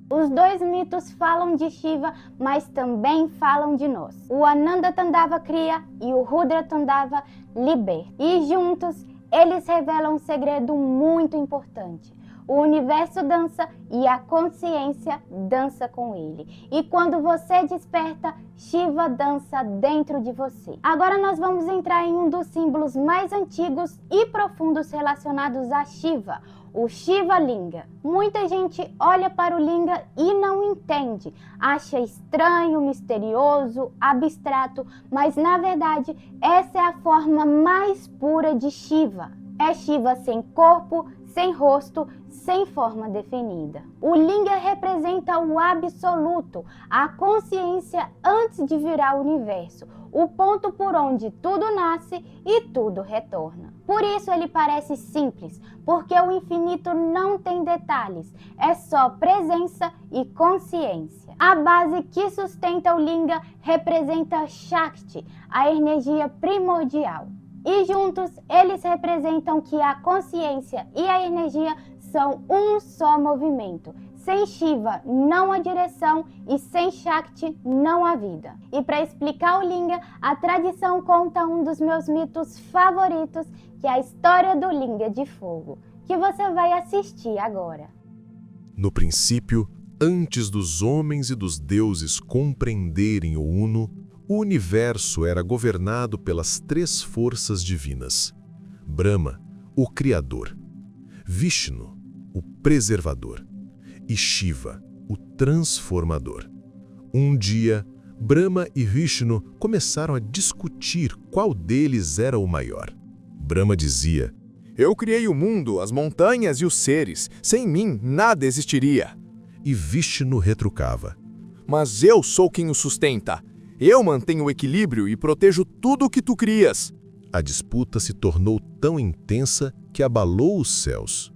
Os dois mitos falam de Shiva, mas também falam de nós. O Ananda Tandava cria e o Rudra Tandava liberta. E juntos, eles revelam um segredo muito importante. O universo dança e a consciência dança com ele. E quando você desperta, Shiva dança dentro de você. Agora nós vamos entrar em um dos símbolos mais antigos e profundos relacionados a Shiva, o Shiva Linga. Muita gente olha para o Linga e não entende, acha estranho, misterioso, abstrato, mas na verdade essa é a forma mais pura de Shiva. É Shiva sem corpo, sem rosto, sem forma definida. O Linga representa o absoluto, a consciência antes de virar o universo, o ponto por onde tudo nasce e tudo retorna. Por isso ele parece simples, porque o infinito não tem detalhes, é só presença e consciência. A base que sustenta o Linga representa Shakti, a energia primordial. E juntos eles representam que a consciência e a energia são um só movimento. Sem Shiva não há direção e sem Shakti não há vida. E para explicar o Linga, a tradição conta um dos meus mitos favoritos, que é a história do Linga de fogo, que você vai assistir agora. No princípio, antes dos homens e dos deuses compreenderem o Uno, o universo era governado pelas três forças divinas: Brahma, o Criador; Vishnu, o Preservador; e Shiva, o Transformador. Um dia, Brahma e Vishnu começaram a discutir qual deles era o maior. Brahma dizia: Eu criei o mundo, as montanhas e os seres. Sem mim, nada existiria. E Vishnu retrucava: Mas eu sou quem o sustenta. Eu mantenho o equilíbrio e protejo tudo o que tu crias. A disputa se tornou tão intensa que abalou os céus.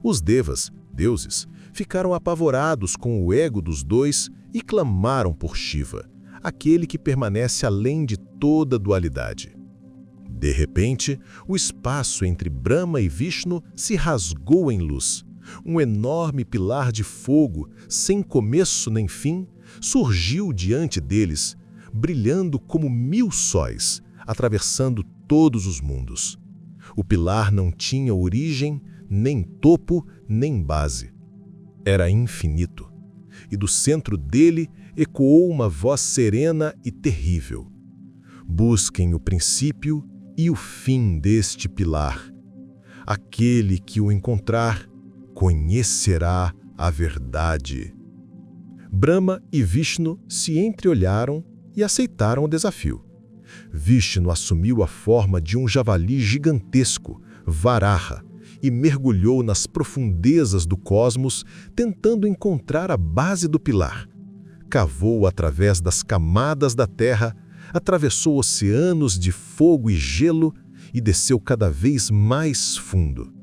Os devas, deuses, ficaram apavorados com o ego dos dois e clamaram por Shiva, aquele que permanece além de toda dualidade. De repente, o espaço entre Brahma e Vishnu se rasgou em luz. Um enorme pilar de fogo, sem começo nem fim, surgiu diante deles, brilhando como 1000 sóis, atravessando todos os mundos. O pilar não tinha origem, nem topo, nem base. Era infinito, e do centro dele ecoou uma voz serena e terrível: Busquem o princípio e o fim deste pilar. Aquele que o encontrar, conhecerá a verdade. Brahma e Vishnu se entreolharam e aceitaram o desafio. Vishnu assumiu a forma de um javali gigantesco, Varaha, e mergulhou nas profundezas do cosmos, tentando encontrar a base do pilar. Cavou através das camadas da terra, atravessou oceanos de fogo e gelo e desceu cada vez mais fundo.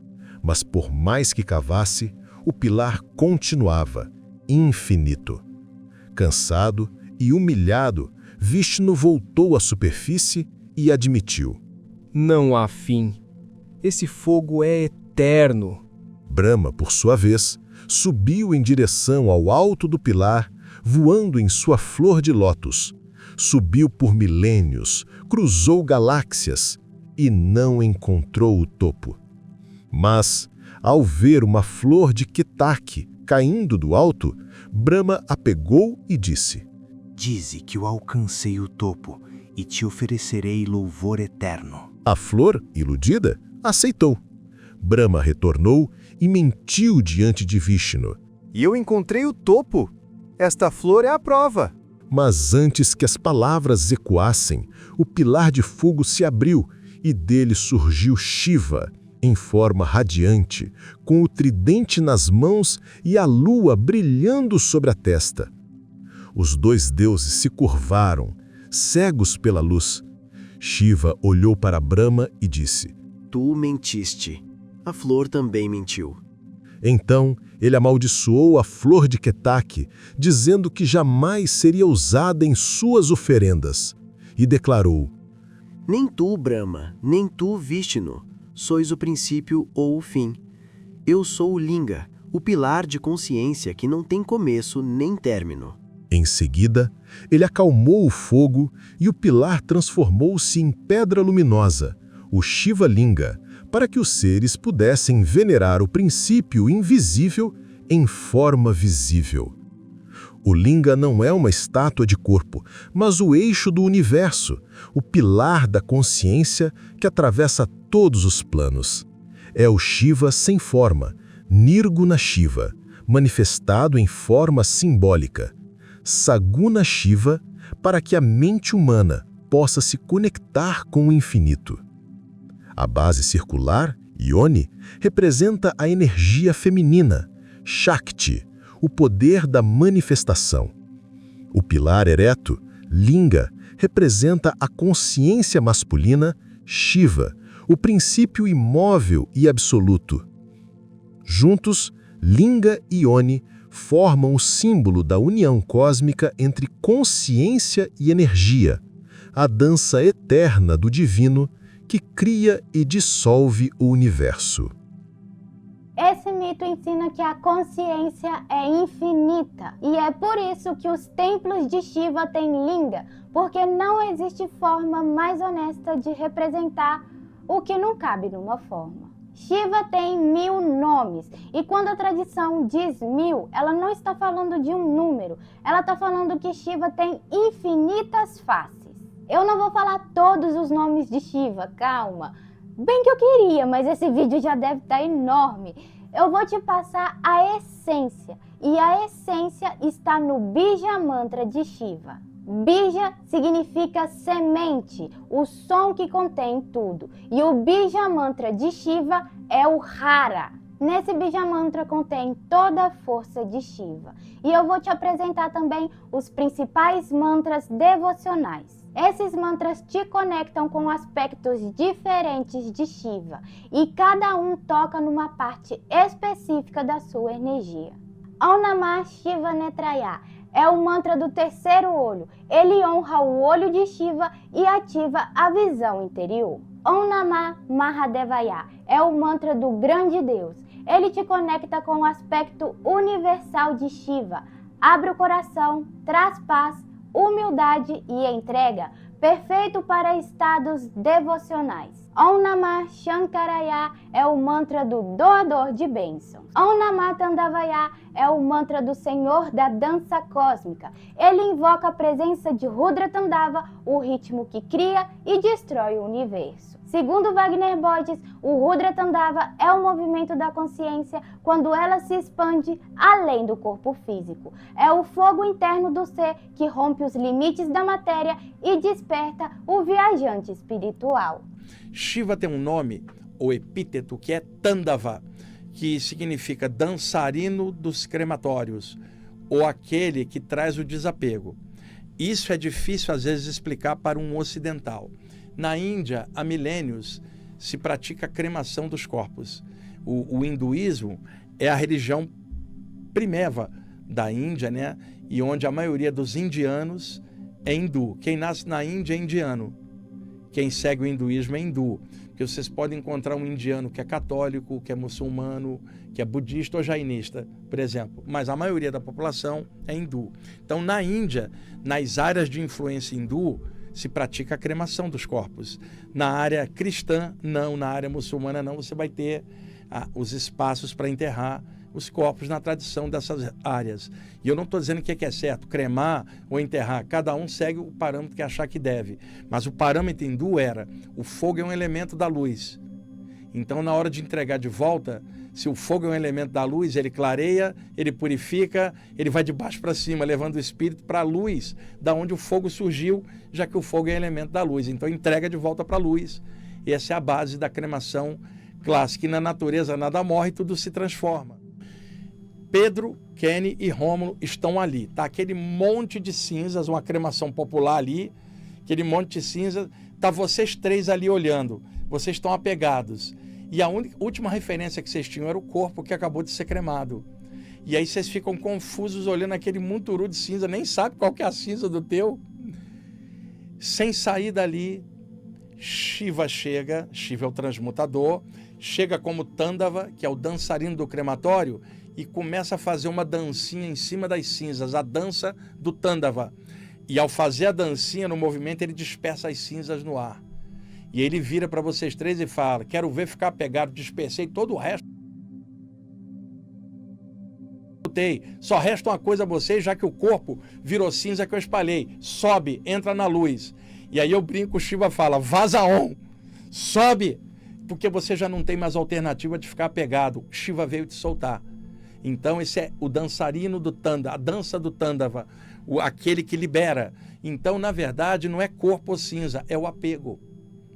Mas por mais que cavasse, o pilar continuava, infinito. Cansado e humilhado, Vishnu voltou à superfície e admitiu: Não há fim. Esse fogo é eterno. Brahma, por sua vez, subiu em direção ao alto do pilar, voando em sua flor de lótus. Subiu por milênios, cruzou galáxias e não encontrou o topo. Mas, ao ver uma flor de Ketaki caindo do alto, Brahma a pegou e disse: Dize que eu alcancei o topo e te oferecerei louvor eterno. A flor, iludida, aceitou. Brahma retornou e mentiu diante de Vishnu. E eu encontrei o topo. Esta flor é a prova. Mas antes que as palavras ecoassem, o pilar de fogo se abriu e dele surgiu Shiva, em forma radiante, com o tridente nas mãos e a lua brilhando sobre a testa. Os dois deuses se curvaram, cegos pela luz. Shiva olhou para Brahma e disse: Tu mentiste. A flor também mentiu. Então ele amaldiçoou a flor de Ketaki, dizendo que jamais seria usada em suas oferendas, e declarou: Nem tu, Brahma, nem tu, Vishnu, sois o princípio ou o fim. Eu sou o Linga, o pilar de consciência que não tem começo nem término. Em seguida, ele acalmou o fogo e o pilar transformou-se em pedra luminosa, o Shiva Linga, para que os seres pudessem venerar o princípio invisível em forma visível. O Linga não é uma estátua de corpo, mas o eixo do universo, o pilar da consciência que atravessa todos os planos. É o Shiva sem forma, Nirguna Shiva, manifestado em forma simbólica. Saguna Shiva, para que a mente humana possa se conectar com o infinito. A base circular, Yoni, representa a energia feminina, Shakti, o poder da manifestação. O pilar ereto, Linga, representa a consciência masculina, Shiva, o princípio imóvel e absoluto. Juntos, Linga e Yoni formam o símbolo da união cósmica entre consciência e energia, a dança eterna do divino que cria e dissolve o universo. Esse mito ensina que a consciência é infinita e é por isso que os templos de Shiva têm Linga, porque não existe forma mais honesta de representar o que não cabe numa forma. Shiva tem 1000 nomes e quando a tradição diz 1000, ela não está falando de um número, ela está falando que Shiva tem infinitas faces. Eu não vou falar todos os nomes de Shiva, calma. Bem que eu queria, mas esse vídeo já deve estar enorme. Eu vou te passar a essência, e a essência está no Bija Mantra de Shiva. Bija significa semente, o som que contém tudo. E o Bija Mantra de Shiva é o Hara. Nesse Bija Mantra contém toda a força de Shiva. E eu vou te apresentar também os principais mantras devocionais. Esses mantras te conectam com aspectos diferentes de Shiva e cada um toca numa parte específica da sua energia. Om Namah Shiva Netraya é o mantra do terceiro olho. Ele honra o olho de Shiva e ativa a visão interior. Om Namah Mahadevaya é o mantra do grande Deus. Ele te conecta com o aspecto universal de Shiva. Abre o coração, traz paz, humildade e entrega, perfeito para estados devocionais. Om Namah Shankaraya é o mantra do doador de bênçãos. Om Namah Tandavaya é o mantra do Senhor da dança cósmica. Ele invoca a presença de Rudra Tandava, o ritmo que cria e destrói o universo. Segundo Wagner Borges, o Rudra Tandava é o movimento da consciência quando ela se expande além do corpo físico. É o fogo interno do ser que rompe os limites da matéria e desperta o viajante espiritual. Shiva tem um nome, ou epíteto, que é Tandava, que significa dançarino dos crematórios, ou aquele que traz o desapego. Isso é difícil às vezes explicar para um ocidental. Na Índia, há milênios, se pratica a cremação dos corpos. O hinduísmo é a religião primeva da Índia, né? E onde a maioria dos indianos é hindu. Quem nasce na Índia é indiano. Quem segue o hinduísmo é hindu. Porque vocês podem encontrar um indiano que é católico, que é muçulmano, que é budista ou jainista, por exemplo. Mas a maioria da população é hindu. Então, na Índia, nas áreas de influência hindu, se pratica a cremação dos corpos. Na área cristã, não. Na área muçulmana, não. Você vai ter os espaços para enterrar os corpos na tradição dessas áreas. E eu não estou dizendo o que é certo, cremar ou enterrar. Cada um segue o parâmetro que achar que deve. Mas o parâmetro hindu era, o fogo é um elemento da luz. Então, na hora de entregar de volta, se o fogo é um elemento da luz, ele clareia, ele purifica, ele vai de baixo para cima, levando o espírito para a luz, da onde o fogo surgiu, já que o fogo é elemento da luz. Então, entrega de volta para a luz. E essa é a base da cremação clássica. E na natureza nada morre, tudo se transforma. Pedro, Kenny e Rômulo estão ali. Tá aquele monte de cinzas, uma cremação popular ali, aquele monte de cinzas. Tá vocês três ali olhando. Vocês estão apegados. E a última referência que vocês tinham era o corpo que acabou de ser cremado. E aí vocês ficam confusos olhando aquele munturu de cinza, nem sabe qual que é a cinza do teu. Sem sair dali, Shiva chega, Shiva é o transmutador, chega como Tandava, que é o dançarino do crematório, e começa a fazer uma dancinha em cima das cinzas, a dança do Tandava. E ao fazer a dancinha no movimento, ele dispersa as cinzas no ar. E ele vira para vocês três e fala: quero ver ficar pegado, dispersei todo o resto. Só resta uma coisa a vocês, já que o corpo virou cinza que eu espalhei. Sobe, entra na luz. E aí eu brinco, o Shiva fala: vaza on, sobe, porque você já não tem mais alternativa de ficar pegado. Shiva veio te soltar. Então esse é o dançarino do Tanda, a dança do Tandava, aquele que libera. Então, na verdade, não é corpo ou cinza, é o apego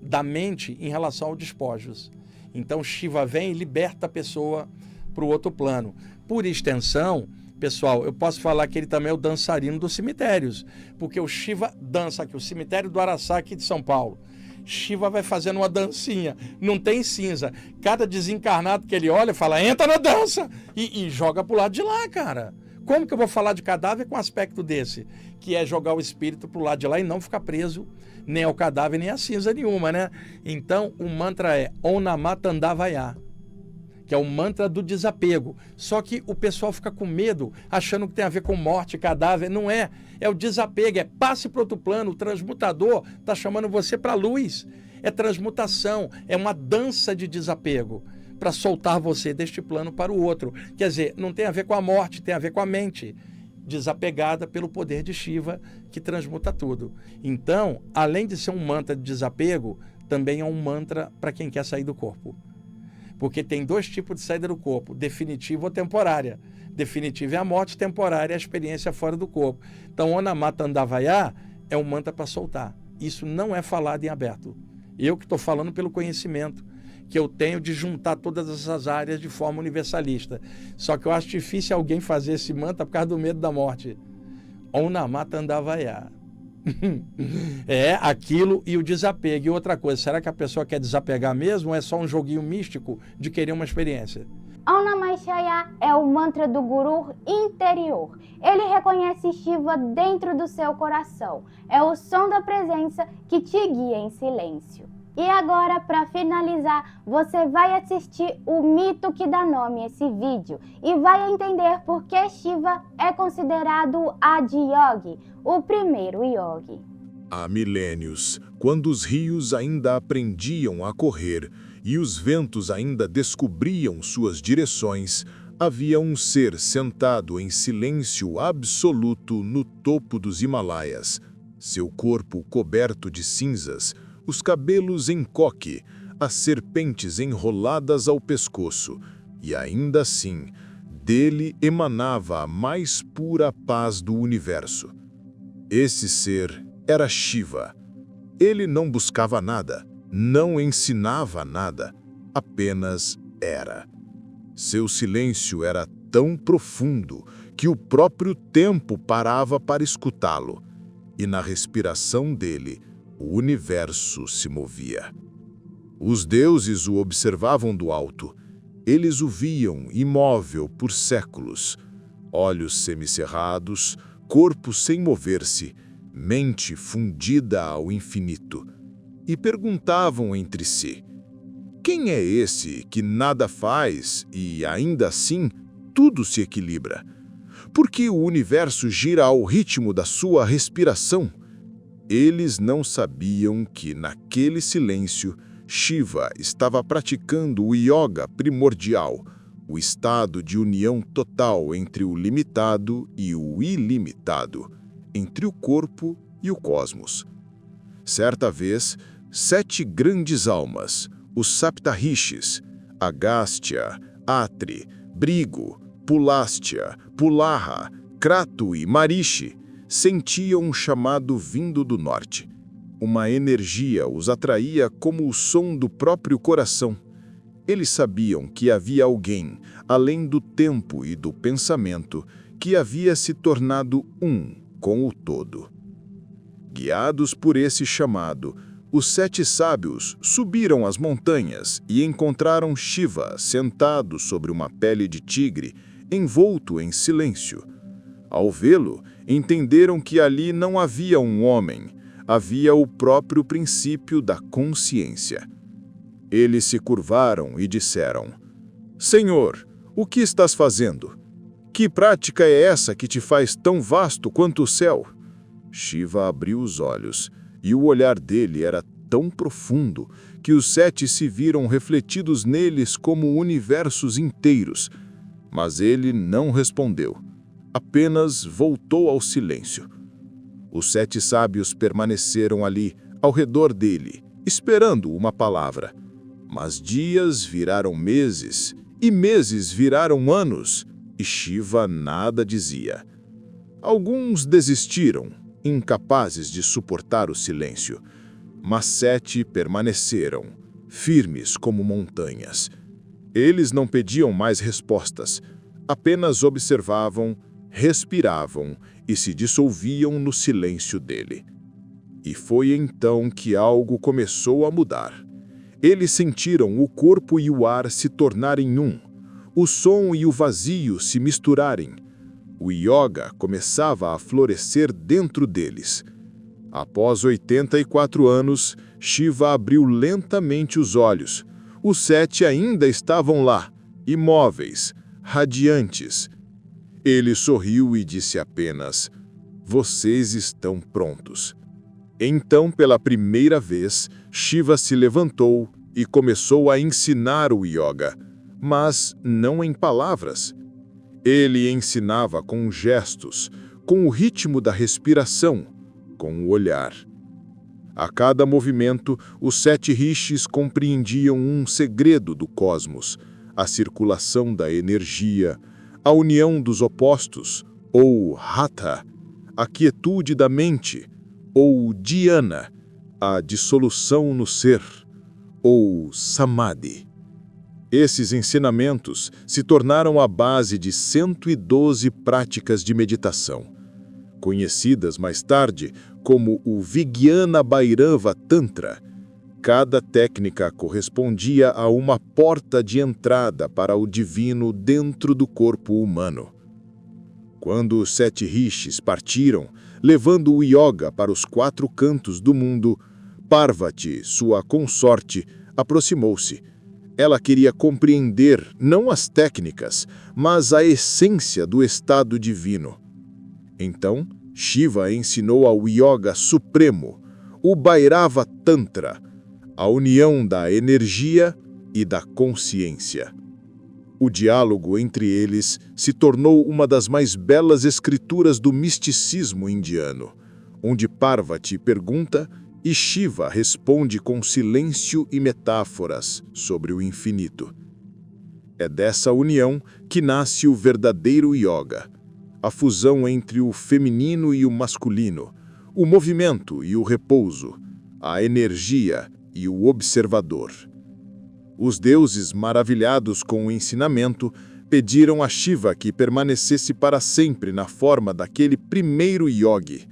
da mente em relação aos despojos. Então Shiva vem e liberta a pessoa para o outro plano. Por extensão, pessoal, eu posso falar que ele também é o dançarino dos cemitérios, porque o Shiva dança aqui, o cemitério do Araçá aqui de São Paulo. Shiva vai fazendo uma dancinha, não tem cinza. Cada desencarnado que ele olha, fala: entra na dança, e joga pro lado de lá, cara. Como que eu vou falar de cadáver com um aspecto desse? Que é jogar o espírito pro lado de lá e não ficar preso nem ao cadáver, nem a cinza nenhuma, né? Então, o mantra é Om Namah Tandavaya, que é o mantra do desapego. Só que o pessoal fica com medo, achando que tem a ver com morte, cadáver. Não é. É o desapego, é passe para outro plano. O transmutador está chamando você para a luz. É transmutação, é uma dança de desapego para soltar você deste plano para o outro. Quer dizer, não tem a ver com a morte, tem a ver com a mente desapegada pelo poder de Shiva, que transmuta tudo. Então, além de ser um mantra de desapego, também é um mantra para quem quer sair do corpo. Porque tem dois tipos de saída do corpo, definitiva ou temporária. Definitiva é a morte, temporária é a experiência fora do corpo. Então, Om Namah Tandavaya é um mantra para soltar. Isso não é falado em aberto. Eu que estou falando pelo conhecimento que eu tenho de juntar todas essas áreas de forma universalista. Só que eu acho difícil alguém fazer esse mantra por causa do medo da morte. Om Namah Tandavaya. É aquilo e o desapego. E outra coisa, será que a pessoa quer desapegar mesmo ou é só um joguinho místico de querer uma experiência? Om Namah Shivaya é o mantra do guru interior. Ele reconhece Shiva dentro do seu coração. É o som da presença que te guia em silêncio. E agora, para finalizar, você vai assistir o mito que dá nome a esse vídeo e vai entender por que Shiva é considerado o Adi Yogi, o primeiro yogi. Há milênios, quando os rios ainda aprendiam a correr e os ventos ainda descobriam suas direções, havia um ser sentado em silêncio absoluto no topo dos Himalaias, seu corpo coberto de cinzas, os cabelos em coque, as serpentes enroladas ao pescoço, e ainda assim, dele emanava a mais pura paz do universo. Esse ser era Shiva. Ele não buscava nada, não ensinava nada, apenas era. Seu silêncio era tão profundo que o próprio tempo parava para escutá-lo, e na respiração dele, o universo se movia. Os deuses o observavam do alto. Eles o viam imóvel por séculos. Olhos semicerrados, corpo sem mover-se, mente fundida ao infinito. E perguntavam entre si: quem é esse que nada faz e, ainda assim, tudo se equilibra? Por que o universo gira ao ritmo da sua respiração? Eles não sabiam que, naquele silêncio, Shiva estava praticando o yoga primordial, o estado de união total entre o limitado e o ilimitado, entre o corpo e o cosmos. Certa vez, 7 grandes almas, os Saptarishis, Agastya, Atri, Brigo, Pulastya, Pulaha, Kratu e Marishi, sentiam um chamado vindo do norte. Uma energia os atraía como o som do próprio coração. Eles sabiam que havia alguém, além do tempo e do pensamento, que havia se tornado um com o todo. Guiados por esse chamado, os 7 sábios subiram as montanhas e encontraram Shiva sentado sobre uma pele de tigre, envolto em silêncio. Ao vê-lo, entenderam que ali não havia um homem, havia o próprio princípio da consciência. Eles se curvaram e disseram: Senhor, o que estás fazendo? Que prática é essa que te faz tão vasto quanto o céu? Shiva abriu os olhos, e o olhar dele era tão profundo que os 7 se viram refletidos neles como universos inteiros. Mas ele não respondeu, apenas voltou ao silêncio. Os 7 sábios permaneceram ali, ao redor dele, esperando uma palavra. Mas dias viraram meses, e meses viraram anos, e Shiva nada dizia. Alguns desistiram, incapazes de suportar o silêncio, mas 7 permaneceram, firmes como montanhas. Eles não pediam mais respostas, apenas observavam, respiravam e se dissolviam no silêncio dele. E foi então que algo começou a mudar. Eles sentiram o corpo e o ar se tornarem um, o som e o vazio se misturarem. O yoga começava a florescer dentro deles. Após 84 anos, Shiva abriu lentamente os olhos. Os 7 ainda estavam lá, imóveis, radiantes. Ele sorriu e disse apenas: Vocês estão prontos. Então, pela primeira vez, Shiva se levantou e começou a ensinar o yoga, mas não em palavras. Ele ensinava com gestos, com o ritmo da respiração, com o olhar. A cada movimento, os 7 rishis compreendiam um segredo do cosmos, a circulação da energia, a união dos opostos, ou hatha, a quietude da mente, ou dhyana, a dissolução no ser, ou samadhi. Esses ensinamentos se tornaram a base de 112 práticas de meditação, conhecidas mais tarde como o Vijnana Bhairava Tantra. Cada técnica correspondia a uma porta de entrada para o divino dentro do corpo humano. Quando os 7 rishis partiram, levando o yoga para os 4 cantos do mundo, Parvati, sua consorte, aproximou-se. Ela queria compreender não as técnicas, mas a essência do estado divino. Então, Shiva ensinou ao yoga supremo, o Bhairava Tantra, a união da energia e da consciência. O diálogo entre eles se tornou uma das mais belas escrituras do misticismo indiano, onde Parvati pergunta e Shiva responde com silêncio e metáforas sobre o infinito. É dessa união que nasce o verdadeiro yoga, a fusão entre o feminino e o masculino, o movimento e o repouso, a energia e o observador. Os deuses, maravilhados com o ensinamento, pediram a Shiva que permanecesse para sempre na forma daquele primeiro yogi,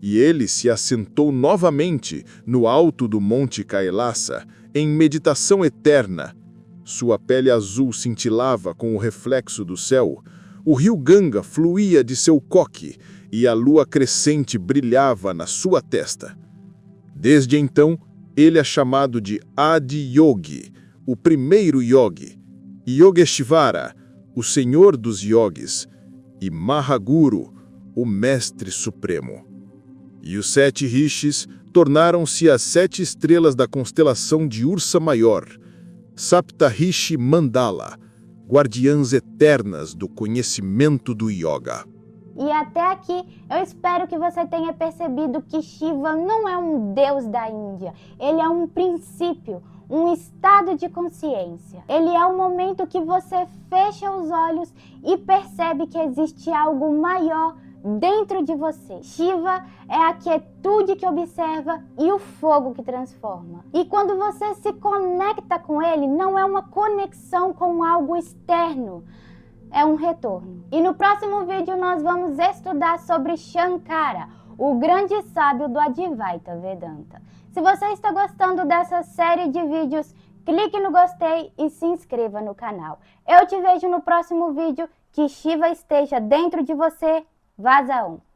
e ele se assentou novamente no alto do Monte Kailasa, em meditação eterna. Sua pele azul cintilava com o reflexo do céu, o rio Ganga fluía de seu coque e a lua crescente brilhava na sua testa. Desde então, ele é chamado de Adi Yogi, o primeiro yogi, Yogeshvara, o senhor dos yogis, e Mahaguru, o mestre supremo. E os 7 rishis tornaram-se as 7 estrelas da constelação de Ursa Maior, Saptarishi Mandala, guardiãs eternas do conhecimento do yoga. E até aqui, eu espero que você tenha percebido que Shiva não é um deus da Índia. Ele é um princípio, um estado de consciência. Ele é o momento que você fecha os olhos e percebe que existe algo maior dentro de você. Shiva é a quietude que observa e o fogo que transforma. E quando você se conecta com ele, não é uma conexão com algo externo, é um retorno. E no próximo vídeo nós vamos estudar sobre Shankara, o grande sábio do Advaita Vedanta. Se você está gostando dessa série de vídeos, clique no gostei e se inscreva no canal. Eu te vejo no próximo vídeo. Que Shiva esteja dentro de você. Vaza 1.